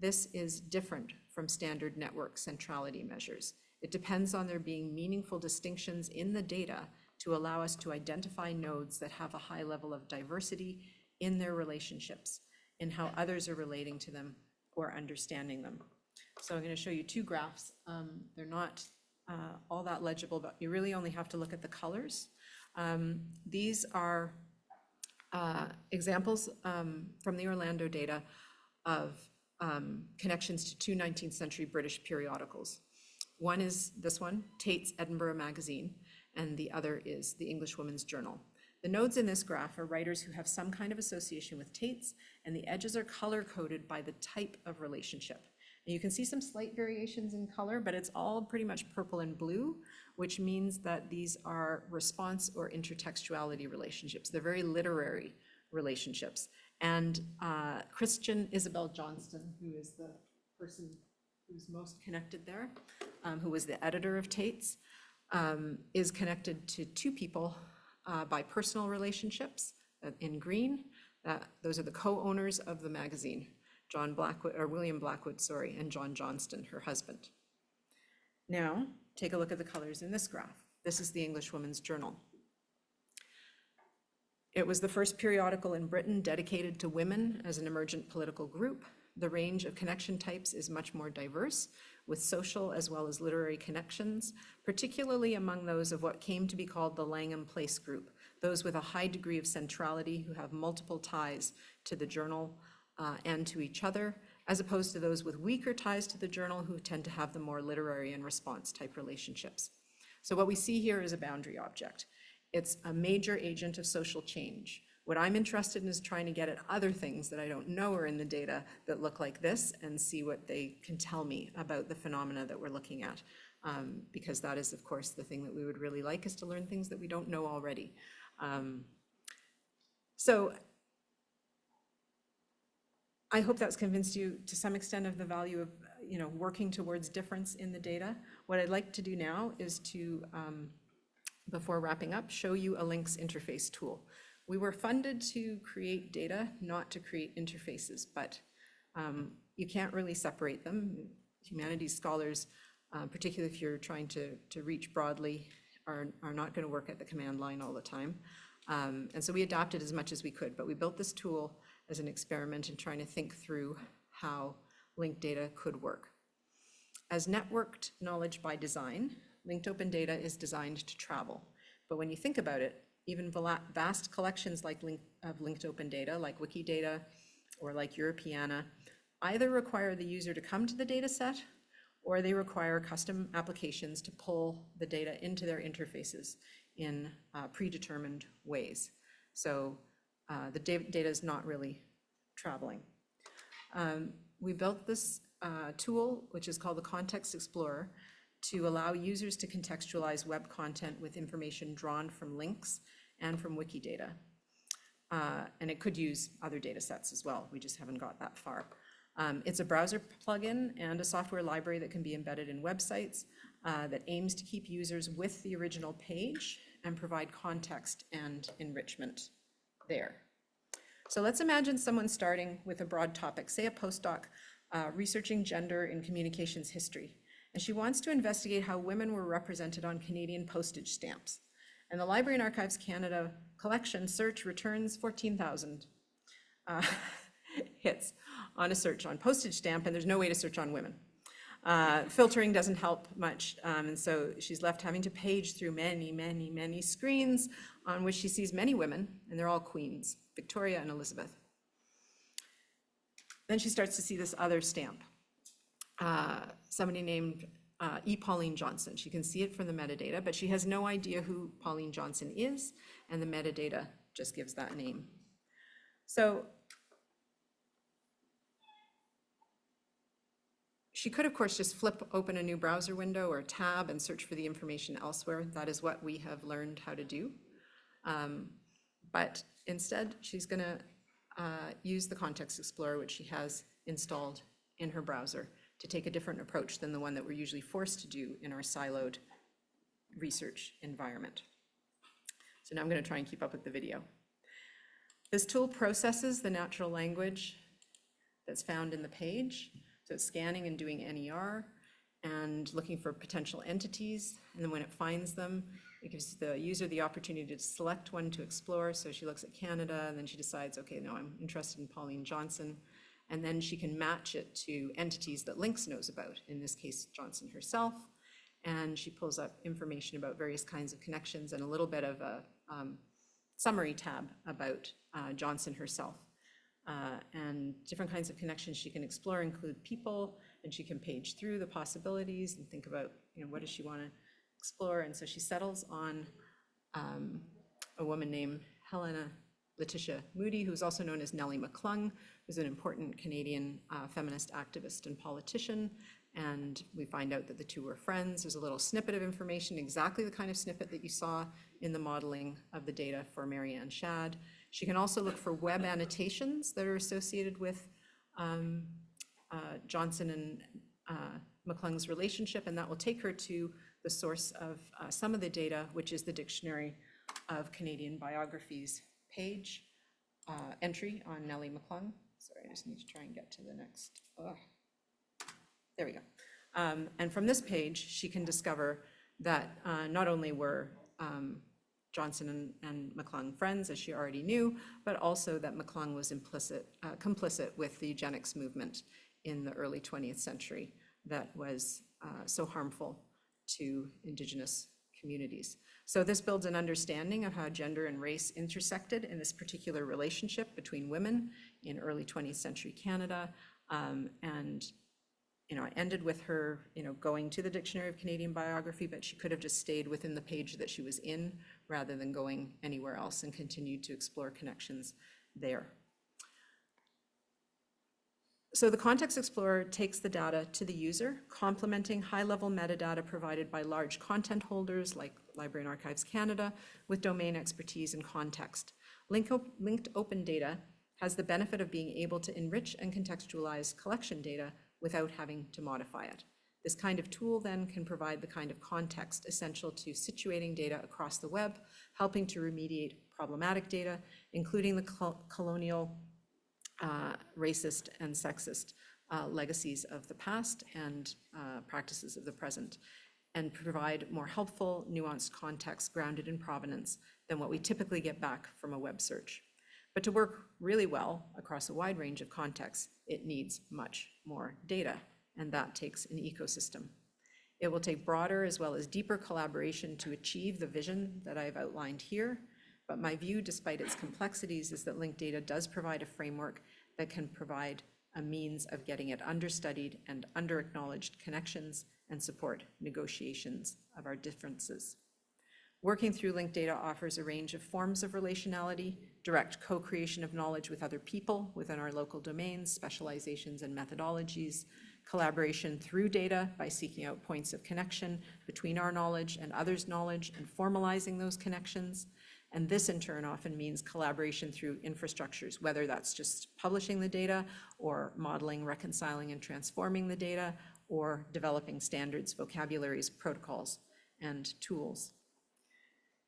This is different from standard network centrality measures. It depends on there being meaningful distinctions in the data to allow us to identify nodes that have a high level of diversity in their relationships, in how others are relating to them or understanding them. So I'm going to show you two graphs. They're not all that legible, but you really only have to look at the colors. These are examples from the Orlando data of connections to two 19th century British periodicals. One is this one, Tate's Edinburgh Magazine, and the other is the English Women's Journal. The nodes in this graph are writers who have some kind of association with Tate's, and the edges are color-coded by the type of relationship. And you can see some slight variations in color, but it's all pretty much purple and blue, which means that these are response or intertextuality relationships. They're very literary relationships. And Christian Isabel Johnston, who is the person who's most connected there, who was the editor of Tate's, is connected to two people by personal relationships in green. Those are the co-owners of the magazine, William Blackwood, and John Johnston, her husband. Now, take a look at the colors in this graph. This is the English Women's Journal. It was the first periodical in Britain dedicated to women as an emergent political group. The range of connection types is much more diverse, with social as well as literary connections, particularly among those of what came to be called the Langham Place group, those with a high degree of centrality who have multiple ties to the journal and to each other, as opposed to those with weaker ties to the journal who tend to have the more literary and response type relationships. So what we see here is a boundary object. It's a major agent of social change. What I'm interested in is trying to get at other things that I don't know are in the data that look like this and see what they can tell me about the phenomena that we're looking at. Because that is, of course, the thing that we would really like, is to learn things that we don't know already. So I hope that's convinced you to some extent of the value of working towards difference in the data. What I'd like to do now is to, before wrapping up, show you a links interface tool. We were funded to create data, not to create interfaces, but you can't really separate them. Humanities scholars, particularly if you're trying to reach broadly, are not going to work at the command line all the time. And so we adapted as much as we could, but we built this tool as an experiment in trying to think through how linked data could work. As networked knowledge by design, linked open data is designed to travel. But when you think about it, even vast collections of linked open data, like Wikidata or like Europeana, either require the user to come to the data set, or they require custom applications to pull the data into their interfaces in predetermined ways. So the data is not really traveling. We built this tool, which is called the Context Explorer, to allow users to contextualize web content with information drawn from links and from Wikidata. And it could use other data sets as well. We just haven't got that far. It's a browser plugin and a software library that can be embedded in websites that aims to keep users with the original page and provide context and enrichment there. So let's imagine someone starting with a broad topic, say a postdoc researching gender in communications history, and she wants to investigate how women were represented on Canadian postage stamps. And the Library and Archives Canada collection search returns 14,000 hits on a search on postage stamp, and there's no way to search on women. Filtering doesn't help much, and so she's left having to page through many screens on which she sees many women, and they're all queens, Victoria and Elizabeth. Then she starts to see this other stamp, somebody named E. Pauline Johnson. She can see it from the metadata, but she has no idea who Pauline Johnson is, and the metadata just gives that name. So she could, of course, just flip open a new browser window or tab and search for the information elsewhere. That is what we have learned how to do. But instead, she's going to use the Context Explorer, which she has installed in her browser, to take a different approach than the one that we're usually forced to do in our siloed research environment. So now I'm going to try and keep up with the video. This tool processes the natural language that's found in the page. So it's scanning and doing NER and looking for potential entities. And then when it finds them, it gives the user the opportunity to select one to explore. So she looks at Canada, and then she decides, okay, no, I'm interested in Pauline Johnson. And then she can match it to entities that Lynx knows about, in this case, Johnson herself. And she pulls up information about various kinds of connections and a little bit of a summary tab about Johnson herself. And different kinds of connections she can explore include people, and she can page through the possibilities and think about, what does she want to explore. And so she settles on a woman named Helena Letitia Moody, who's also known as Nellie McClung, who's an important Canadian feminist activist and politician. And we find out that the two were friends. There's a little snippet of information, exactly the kind of snippet that you saw in the modeling of the data for Marianne Shad. She can also look for web annotations that are associated with Johnson and McClung's relationship, and that will take her to the source of some of the data, which is the Dictionary of Canadian Biographies page entry on Nellie McClung. Sorry, I just need to try and get to the next. There we go. And from this page, she can discover that not only were Johnson and McClung friends, as she already knew, but also that McClung was complicit with the eugenics movement in the early 20th century that was so harmful to Indigenous communities. So this builds an understanding of how gender and race intersected in this particular relationship between women in early 20th century Canada. And I ended with her, going to the Dictionary of Canadian Biography, but she could have just stayed within the page that she was in rather than going anywhere else, and continued to explore connections there. So the Context Explorer takes the data to the user, complementing high-level metadata provided by large content holders like Library and Archives Canada with domain expertise and context. Linked open data has the benefit of being able to enrich and contextualize collection data without having to modify it. This kind of tool then can provide the kind of context essential to situating data across the web, helping to remediate problematic data, including the colonial, racist, and sexist legacies of the past and practices of the present, and provide more helpful, nuanced context grounded in provenance than what we typically get back from a web search. But to work really well across a wide range of contexts, it needs much more data, and that takes an ecosystem. It will take broader as well as deeper collaboration to achieve the vision that I've outlined here, but my view, despite its complexities, is that linked data does provide a framework that can provide a means of getting at understudied and under-acknowledged connections and support negotiations of our differences. Working through linked data offers a range of forms of relationality, direct co-creation of knowledge with other people within our local domains, specializations and methodologies, collaboration through data by seeking out points of connection between our knowledge and others' knowledge and formalizing those connections. And this in turn often means collaboration through infrastructures, whether that's just publishing the data or modeling, reconciling, and transforming the data, or developing standards, vocabularies, protocols, and tools.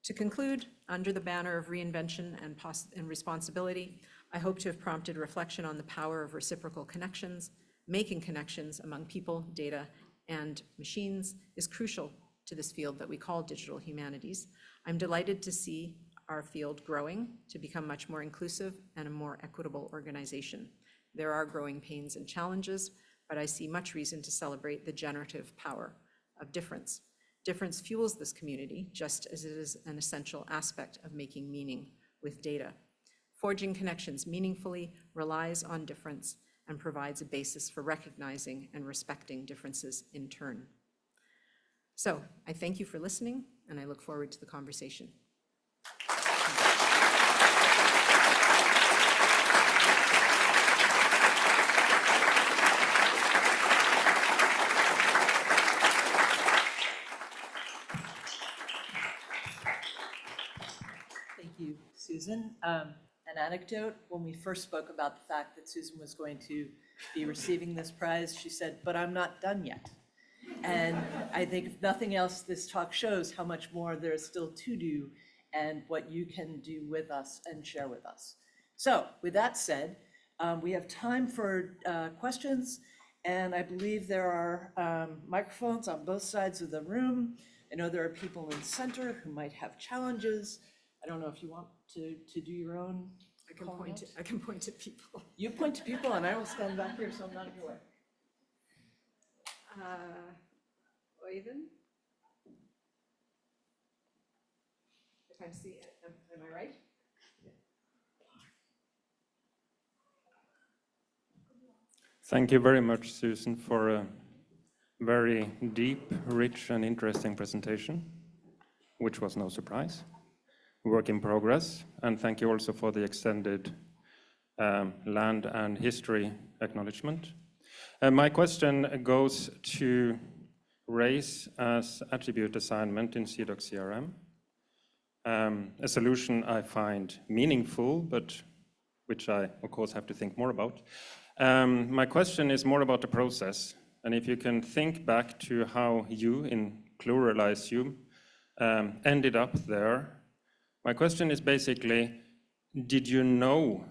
To conclude, under the banner of reinvention and responsibility, I hope to have prompted reflection on the power of reciprocal connections. Making connections among people, data, and machines is crucial to this field that we call digital humanities. I'm delighted to see our field growing to become much more inclusive and a more equitable organization. There are growing pains and challenges, but I see much reason to celebrate the generative power of difference. Difference fuels this community, just as it is an essential aspect of making meaning with data. Forging connections meaningfully relies on difference and provides a basis for recognizing and respecting differences in turn. So I thank you for listening, and I look forward to the conversation. Thank you, Susan. An anecdote, when we first spoke about the fact that Susan was going to be receiving this prize, she said, "But I'm not done yet." And I think if nothing else, this talk shows how much more there is still to do and what you can do with us and share with us. So with that said, we have time for questions, and I believe there are microphones on both sides of the room. I know there are people in center who might have challenges. I don't know if you want to do your own. I can point to people. You point to people and I will stand back here so I'm not in your way. Oyvind? If I'm seeing, am I right? Thank you very much, Susan, for a very deep, rich, and interesting presentation, which was no surprise. Work in progress, and thank you also for the extended land and history acknowledgement. My question goes to race as attribute assignment in CDOC CRM, a solution I find meaningful, but which I, of course, have to think more about. My question is more about the process, and if you can think back to how you, in plural I assume, ended up there. My question is basically, did you know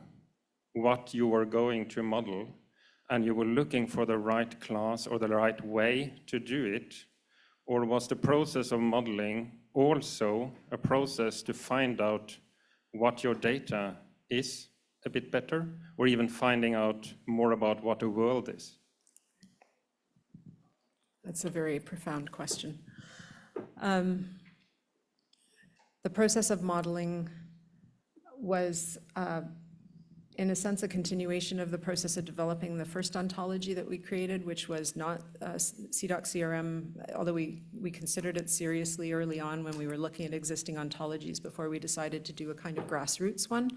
what you were going to model and you were looking for the right class or the right way to do it? Or was the process of modeling also a process to find out what your data is a bit better, or even finding out more about what the world is? That's a very profound question. The process of modeling was, in a sense, a continuation of the process of developing the first ontology that we created, which was not CDOC CRM, although we considered it seriously early on when we were looking at existing ontologies before we decided to do a kind of grassroots one.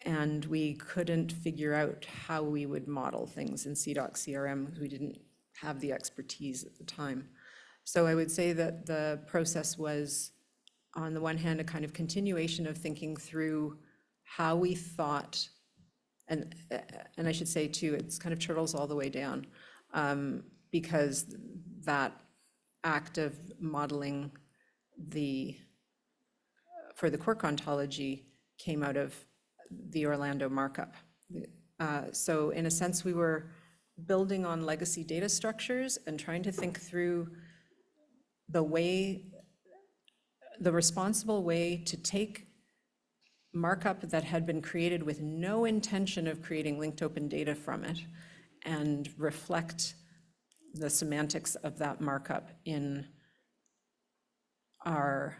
And we couldn't figure out how we would model things in CDOC CRM because we didn't have the expertise at the time. So I would say that the process was, on the one hand, a kind of continuation of thinking through how we thought, and I should say too, it's kind of turtles all the way down, because that act of modeling for the Quark ontology came out of the Orlando markup. So in a sense, we were building on legacy data structures and trying to think through the responsible way to take markup that had been created with no intention of creating linked open data from it and reflect the semantics of that markup in our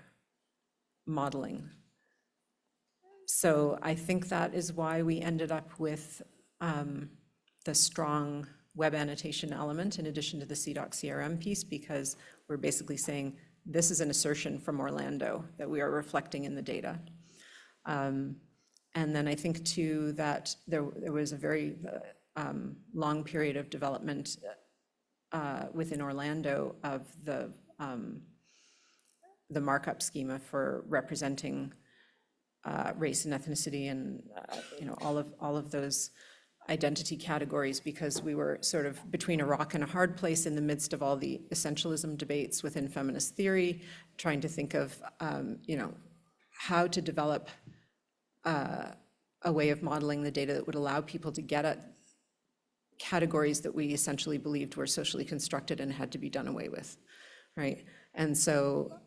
modeling. So I think that is why we ended up with the strong web annotation element in addition to the CDOC CRM piece, because we're basically saying this is an assertion from Orlando that we are reflecting in the data. And then I think too that there was a very long period of development within Orlando of the markup schema for representing race and ethnicity and all of those identity categories, because we were sort of between a rock and a hard place in the midst of all the essentialism debates within feminist theory, trying to think of how to develop a way of modeling the data that would allow people to get at categories that we essentially believed were socially constructed and had to be done away with, right? And so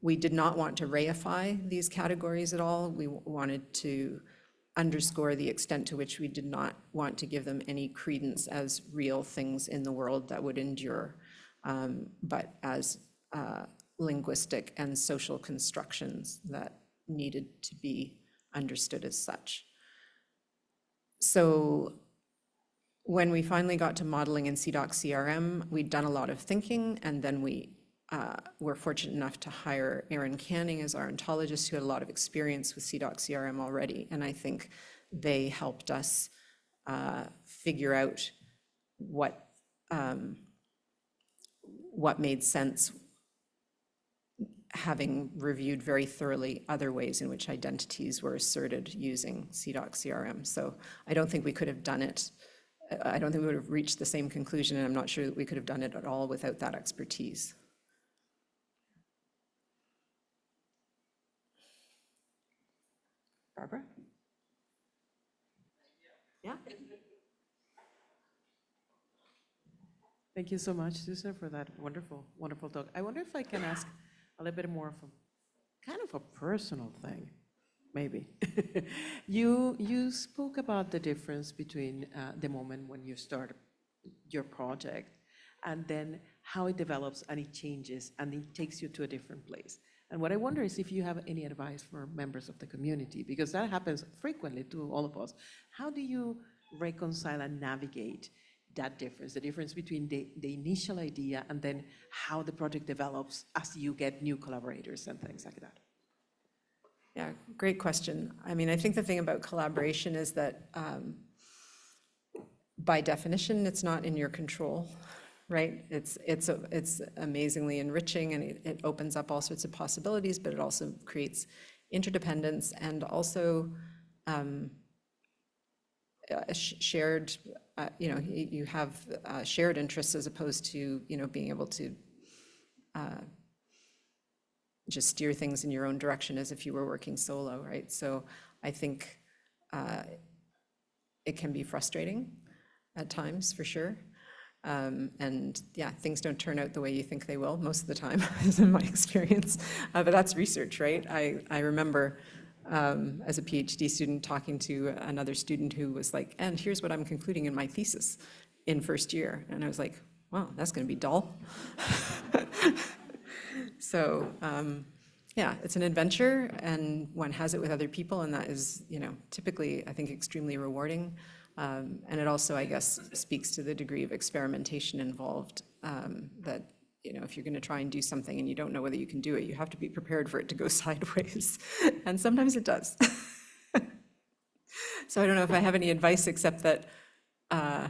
we did not want to reify these categories at all. We wanted to underscore the extent to which we did not want to give them any credence as real things in the world that would endure, but as linguistic and social constructions that needed to be understood as such. So when we finally got to modeling in CDOC CRM, we'd done a lot of thinking, and then we were fortunate enough to hire Erin Canning as our ontologist, who had a lot of experience with CDOC CRM already, and I think they helped us figure out what made sense, having reviewed very thoroughly other ways in which identities were asserted using CDOC CRM. So I don't think we could have done it. I don't think we would have reached the same conclusion, and I'm not sure that we could have done it at all without that expertise. Barbara? Yeah. Thank you so much, Susan, for that wonderful, wonderful talk. I wonder if I can ask a little bit more of a kind of a personal thing, maybe. You spoke about the difference between the moment when you start your project and then how it develops and it changes and it takes you to a different place. And what I wonder is if you have any advice for members of the community, because that happens frequently to all of us. How do you reconcile and navigate that difference, the difference between the initial idea and then how the project develops as you get new collaborators and things like that? Yeah, great question. I mean, I think the thing about collaboration is that by definition, it's not in your control, right? It's amazingly enriching, and it opens up all sorts of possibilities, but it also creates interdependence and also a shared, you have shared interests as opposed to, being able to just steer things in your own direction as if you were working solo, right? So I think it can be frustrating at times, for sure. And yeah, things don't turn out the way you think they will most of the time, is in my experience. But that's research, right? I remember as a PhD student talking to another student who was like, and here's what I'm concluding in my thesis in first year. And I was like, wow, that's going to be dull. So yeah, it's an adventure, and one has it with other people, and that is, typically, I think, extremely rewarding. And it also, I guess, speaks to the degree of experimentation involved, that, if you're going to try and do something and you don't know whether you can do it, you have to be prepared for it to go sideways. And sometimes it does. So I don't know if I have any advice except that I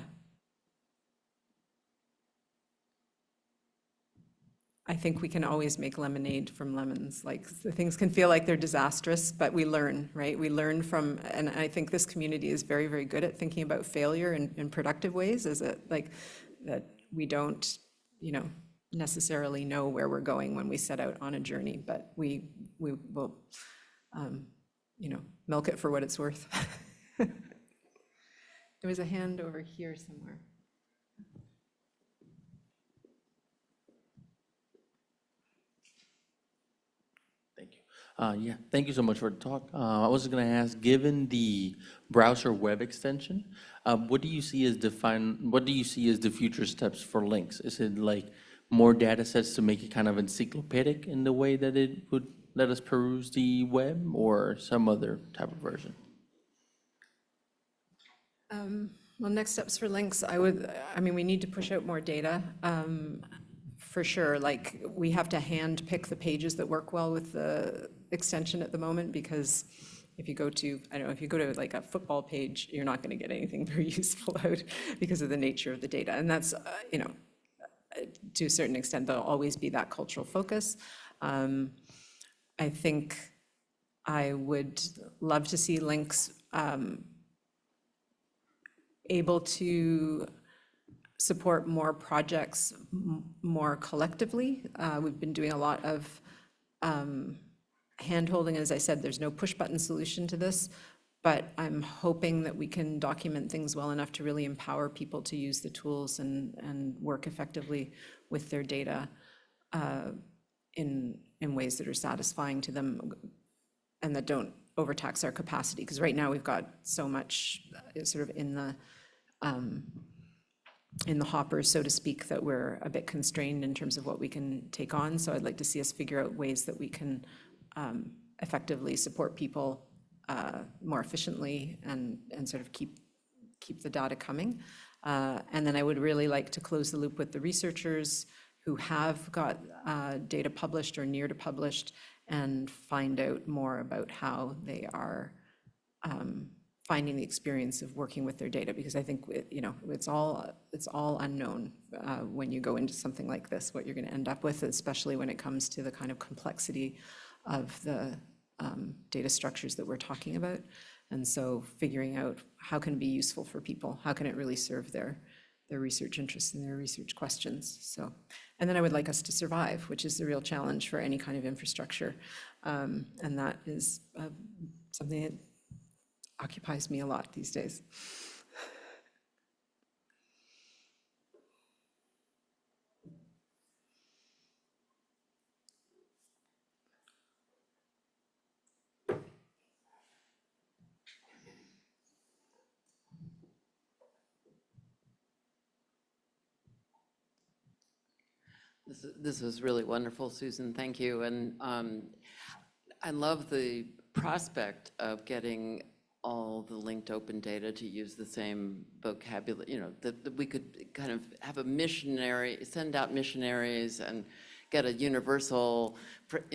think we can always make lemonade from lemons. Like, the things can feel like they're disastrous, but we learn, right? We learn from, and I think this community is very, very good at thinking about failure in productive ways, that we don't, necessarily know where we're going when we set out on a journey, but we will, milk it for what it's worth. There was a hand over here somewhere. Thank you. Yeah, thank you so much for the talk. I was going to ask, given the browser web extension, what do you see as the future steps for links? Is it like more data sets to make it kind of encyclopedic in the way that it would let us peruse the web, or some other type of version? Well, next steps for links, I mean, we need to push out more data, for sure. Like, we have to hand pick the pages that work well with the extension at the moment, because if you go to, I don't know, if you go to like a football page, you're not going to get anything very useful out because of the nature of the data. And that's, to a certain extent, there'll always be that cultural focus. I think I would love to see links able to support more projects more collectively. We've been doing a lot of hand-holding. As I said, there's no push-button solution to this, but I'm hoping that we can document things well enough to really empower people to use the tools and work effectively with their data in ways that are satisfying to them and that don't overtax our capacity. Because right now we've got so much sort of in the hopper, so to speak, that we're a bit constrained in terms of what we can take on. So I'd like to see us figure out ways that we can effectively support people more efficiently and sort of keep the data coming. And then I would really like to close the loop with the researchers who have got data published or near to published, and find out more about how they are finding the experience of working with their data, because I think it's all unknown when you go into something like this, what you're going to end up with, especially when it comes to the kind of complexity of the data structures that we're talking about. And so figuring out how can it be useful for people, how can it really serve their research interests and their research questions. So, and then I would like us to survive, which is the real challenge for any kind of infrastructure, and that is something that occupies me a lot these days. This was really wonderful, Susan. Thank you. And I love the prospect of getting all the linked open data to use the same vocabulary, that we could kind of have a missionary, send out missionaries and get a universal,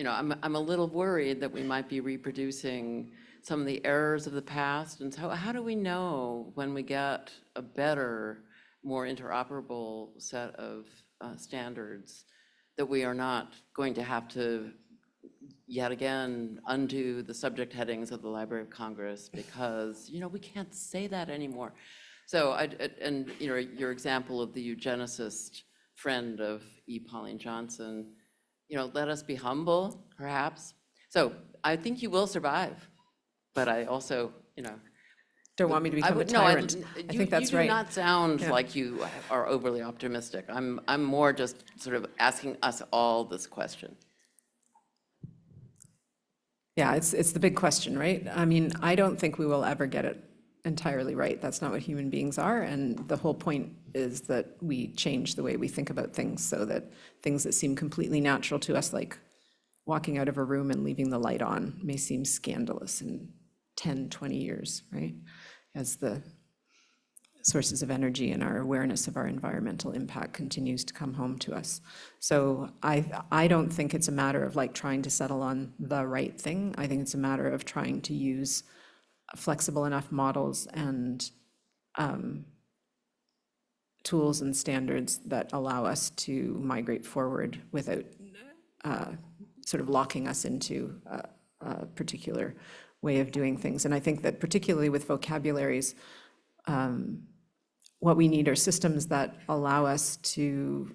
I'm a little worried that we might be reproducing some of the errors of the past. And so how do we know when we get a better, more interoperable set of standards that we are not going to have to yet again undo the subject headings of the Library of Congress, because we can't say that anymore. So your example of the eugenicist friend of E. Pauline Johnson, let us be humble, perhaps. So I think you will survive, but I also Don't want me to become a tyrant. I think that's right. You do not sound like you are overly optimistic. I'm more just sort of asking us all this question. Yeah, it's the big question, right? I mean, I don't think we will ever get it entirely right. That's not what human beings are. And the whole point is that we change the way we think about things, so that things that seem completely natural to us, like walking out of a room and leaving the light on, may seem scandalous in 10, 20 years, right? As the sources of energy and our awareness of our environmental impact continues to come home to us. So I don't think it's a matter of like trying to settle on the right thing. I think it's a matter of trying to use flexible enough models and tools and standards that allow us to migrate forward without sort of locking us into a particular way of doing things. And I think that particularly with vocabularies, what we need are systems that allow us to,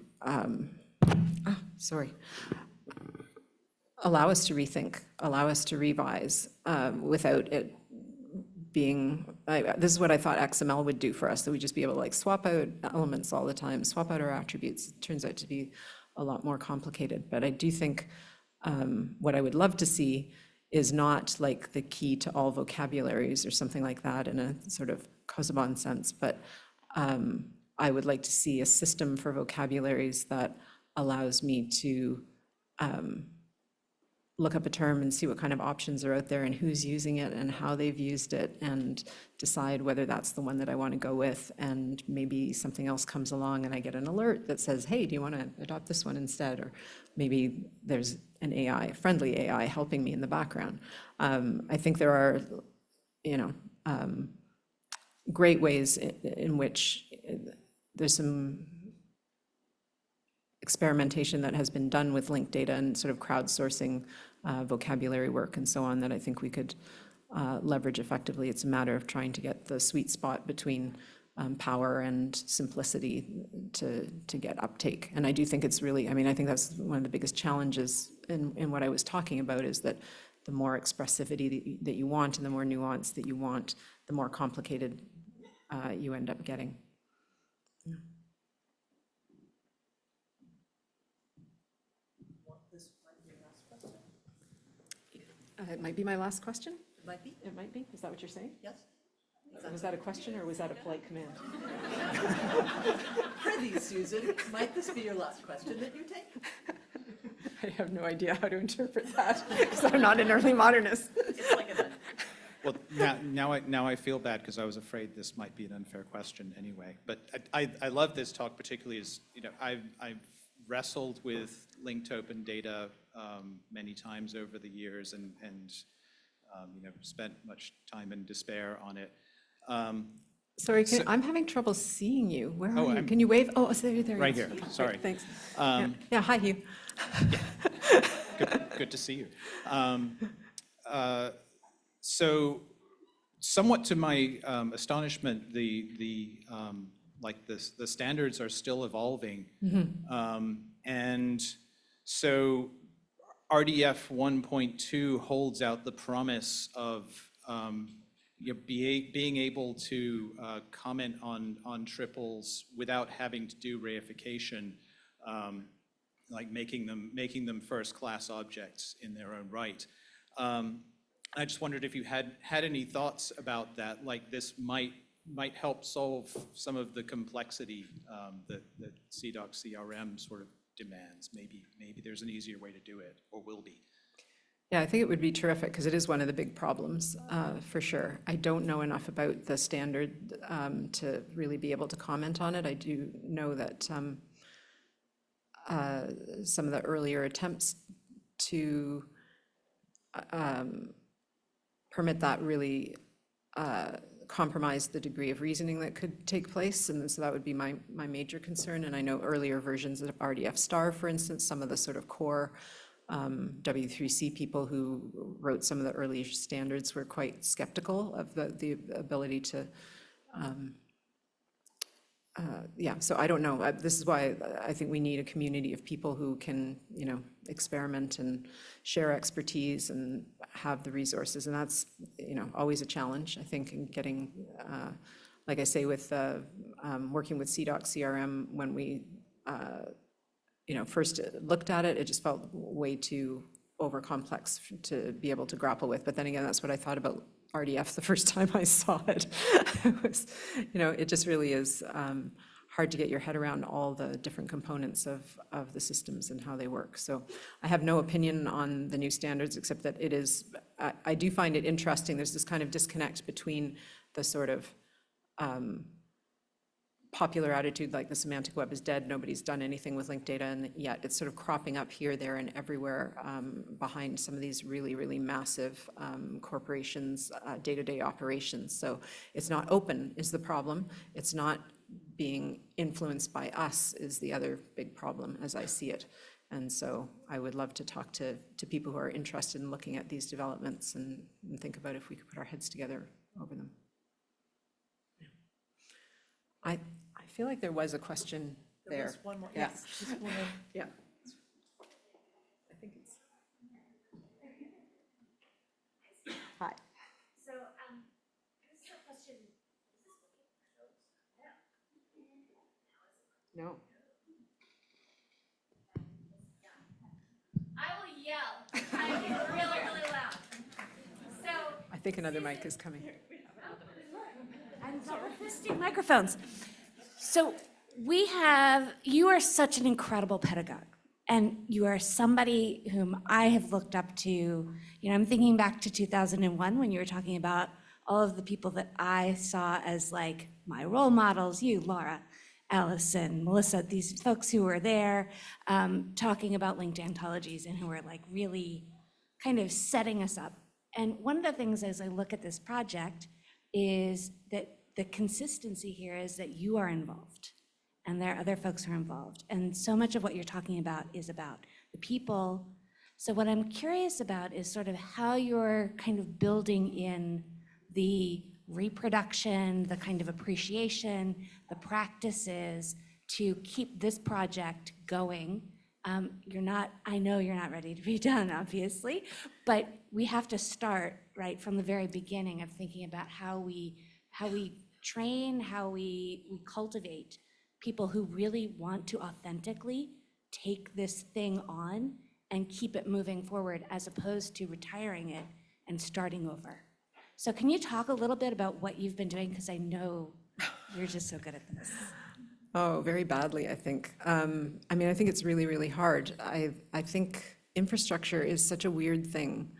allow us to rethink, allow us to revise without it being, this is what I thought XML would do for us, that we'd just be able to like swap out elements all the time, swap out our attributes. It turns out to be a lot more complicated. But I do think what I would love to see is not like the key to all vocabularies or something like that in a sort of Casaubon sense, but I would like to see a system for vocabularies that allows me to look up a term and see what kind of options are out there and who's using it and how they've used it, and decide whether that's the one that I want to go with. And maybe something else comes along and I get an alert that says, hey, do you want to adopt this one instead? Or maybe there's an AI, friendly AI, helping me in the background. I think there are, great ways in which there's some experimentation that has been done with linked data and sort of crowdsourcing vocabulary work and so on that I think we could leverage effectively. It's a matter of trying to get the sweet spot between power and simplicity to get uptake. And I do think it's really, I think that's one of the biggest challenges in what I was talking about, is that the more expressivity that you want and the more nuance that you want, the more complicated you end up getting. It might be my last question. It might be. It might be. Is that what you're saying? Yes. Was that a question or was that a polite command? Prithee, Susan, might this be your last question that you take? I have no idea how to interpret that because I'm not an early modernist. It's like a Well, now I feel bad because I was afraid this might be an unfair question anyway. But I love this talk particularly as, I've wrestled with linked open data many times over the years and spent much time and despair on it. Sorry, I'm having trouble seeing you. Where Oh, are you? I'm- Can you wave? Oh, there you Right are. here, sorry. Thanks. Yeah, hi, Hugh. Good to see you. So, somewhat to my astonishment, the standards are still evolving, and so RDF 1.2 holds out the promise of being able to comment on triples without having to do reification, like making them first-class objects in their own right. I just wondered if you had any thoughts about that, like this might help solve some of the complexity that CDOC CRM sort of demands. Maybe there's an easier way to do it, or will be. Yeah, I think it would be terrific because it is one of the big problems, for sure. I don't know enough about the standard to really be able to comment on it. I do know that some of the earlier attempts to permit that really compromise the degree of reasoning that could take place, and so that would be my major concern. And I know earlier versions of RDF star, for instance, some of the sort of core W3C people who wrote some of the earlier standards were quite skeptical of the ability to, so I don't know. This is why I think we need a community of people who can, experiment and share expertise and have the resources. And that's, always a challenge, I think, in getting, like I say, with working with CDOC CRM, when we, first looked at it, it just felt way too over-complex to be able to grapple with. But then again, that's what I thought about RDF the first time I saw it. It was, it just really is hard to get your head around all the different components of the systems and how they work. So I have no opinion on the new standards, except that it is, I do find it interesting. There's this kind of disconnect between the sort of popular attitude like the semantic web is dead, nobody's done anything with linked data, and yet it's sort of cropping up here, there, and everywhere behind some of these really, really massive corporations' day-to-day operations. So it's not open is the problem. It's not being influenced by us is the other big problem as I see it. And so I would love to talk to people who are interested in looking at these developments and think about if we could put our heads together over them. I feel like there was a question there. There was one more. Yeah. Yes, this woman. Yeah. I think it's. Hi. So, this is a question. No. I will yell. I will get really, really loud. So. I think another mic is coming. I'm double-fisting microphones. So you are such an incredible pedagogue. And you are somebody whom I have looked up to. You know, I'm thinking back to 2001 when you were talking about all of the people that I saw as like my role models, you, Laura, Allison, Melissa, these folks who were there talking about linked ontologies and who were like really kind of setting us up. And one of the things as I look at this project is that the consistency here is that you are involved and there are other folks who are involved. And so much of what you're talking about is about the people. So what I'm curious about is sort of how you're kind of building in the reproduction, the kind of appreciation, the practices to keep this project going. I know you're not ready to be done, obviously, but we have to start right from the very beginning of thinking about how we train, how we cultivate people who really want to authentically take this thing on and keep it moving forward as opposed to retiring it and starting over. So can you talk a little bit about what you've been doing? Because I know you're just so good at this. Oh, very badly, I think. I mean, I think it's really, really hard. I think infrastructure is such a weird thing.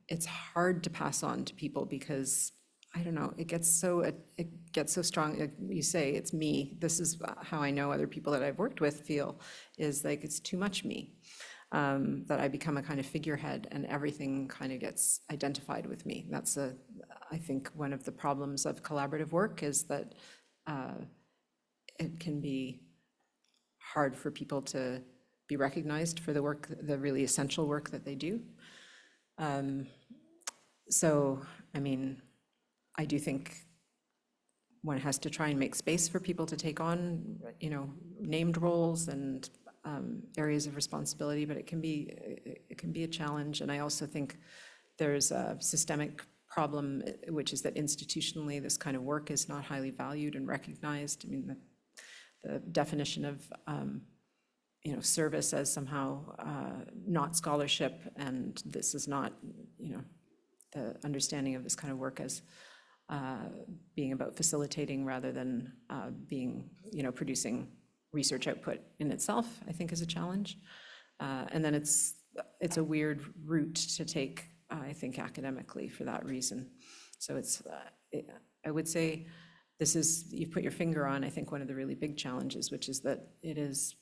It's hard to pass on to people because, I don't know, it gets so strong. Like you say, it's me. This is how I know other people that I've worked with feel, is like it's too much me. That I become a kind of figurehead and everything kind of gets identified with me. That's I think one of the problems of collaborative work is that it can be hard for people to be recognized for the work, the really essential work that they do. So, I mean, I do think one has to try and make space for people to take on, you know, named roles and areas of responsibility, but it can be a challenge. And I also think there's a systemic problem, which is that institutionally this kind of work is not highly valued and recognized. I mean, the definition of you know, service as somehow not scholarship, and this is not, you know, the understanding of this kind of work as being about facilitating rather than being, you know, producing research output in itself, I think is a challenge. And then it's a weird route to take, I think, academically for that reason. So I would say this is, you've put your finger on, I think, one of the really big challenges, which is that it is,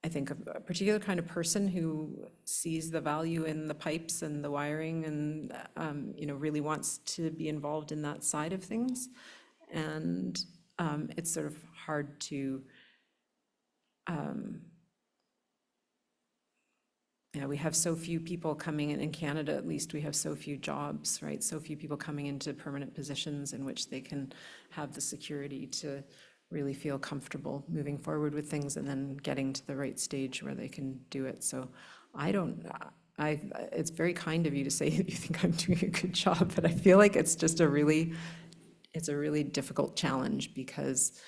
I think, a particular kind of person who sees the value in the pipes and the wiring and, you know, really wants to be involved in that side of things. And it's sort of hard to, yeah, we have so few people coming in Canada, at least we have so few jobs, right? So few people coming into permanent positions in which they can have the security to really feel comfortable moving forward with things and then getting to the right stage where they can do it. So it's very kind of you to say you think I'm doing a good job, but I feel like it's just a really difficult challenge because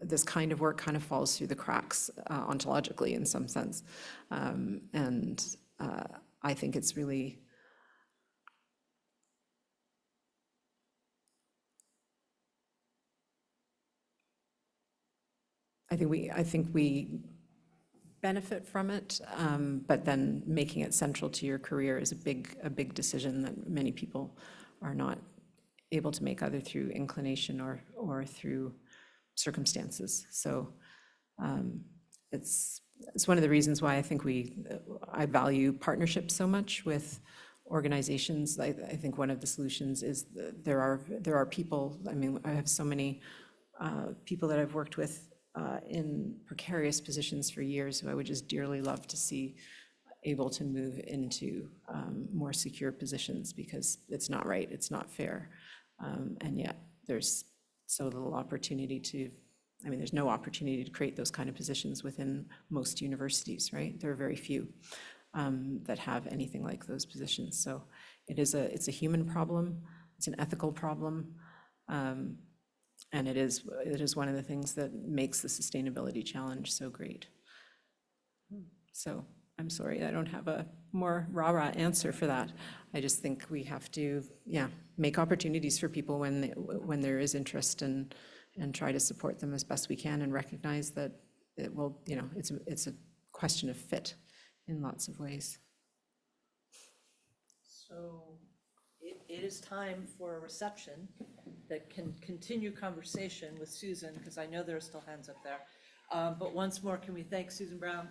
this kind of work kind of falls through the cracks ontologically in some sense. And I think it's really, I think we benefit from it, but then making it central to your career is a big decision that many people are not able to make, either through inclination or through circumstances. So it's one of the reasons why I think I value partnerships so much with organizations. I think one of the solutions is there are people. I mean, I have so many people that I've worked with in precarious positions for years who I would just dearly love to see able to move into more secure positions, because it's not right, it's not fair, and yet there's so little opportunity to, I mean, there's no opportunity to create those kind of positions within most universities, right? There are very few that have anything like those positions. So it's a human problem, it's an ethical problem, and it is one of the things that makes the sustainability challenge so great. So I'm sorry, I don't have a more rah-rah answer for that. I just think we have to, make opportunities for people when there is interest, and try to support them as best we can, and recognize that it will, it's a question of fit in lots of ways. So it is time for a reception that can continue conversation with Susan, because I know there are still hands up there. But once more, can we thank Susan Brown?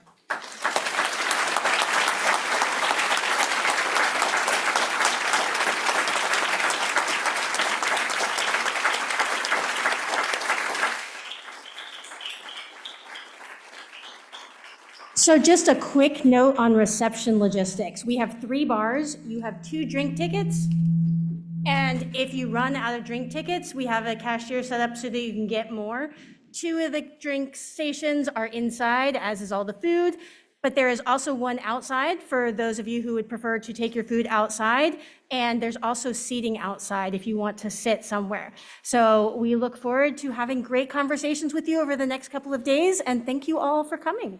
So just a quick note on reception logistics. We have 3 bars. You have 2 drink tickets. And if you run out of drink tickets, we have a cashier set up so that you can get more. 2 of the drink stations are inside, as is all the food. But there is also one outside for those of you who would prefer to take your food outside. And there's also seating outside if you want to sit somewhere. So we look forward to having great conversations with you over the next couple of days. And thank you all for coming.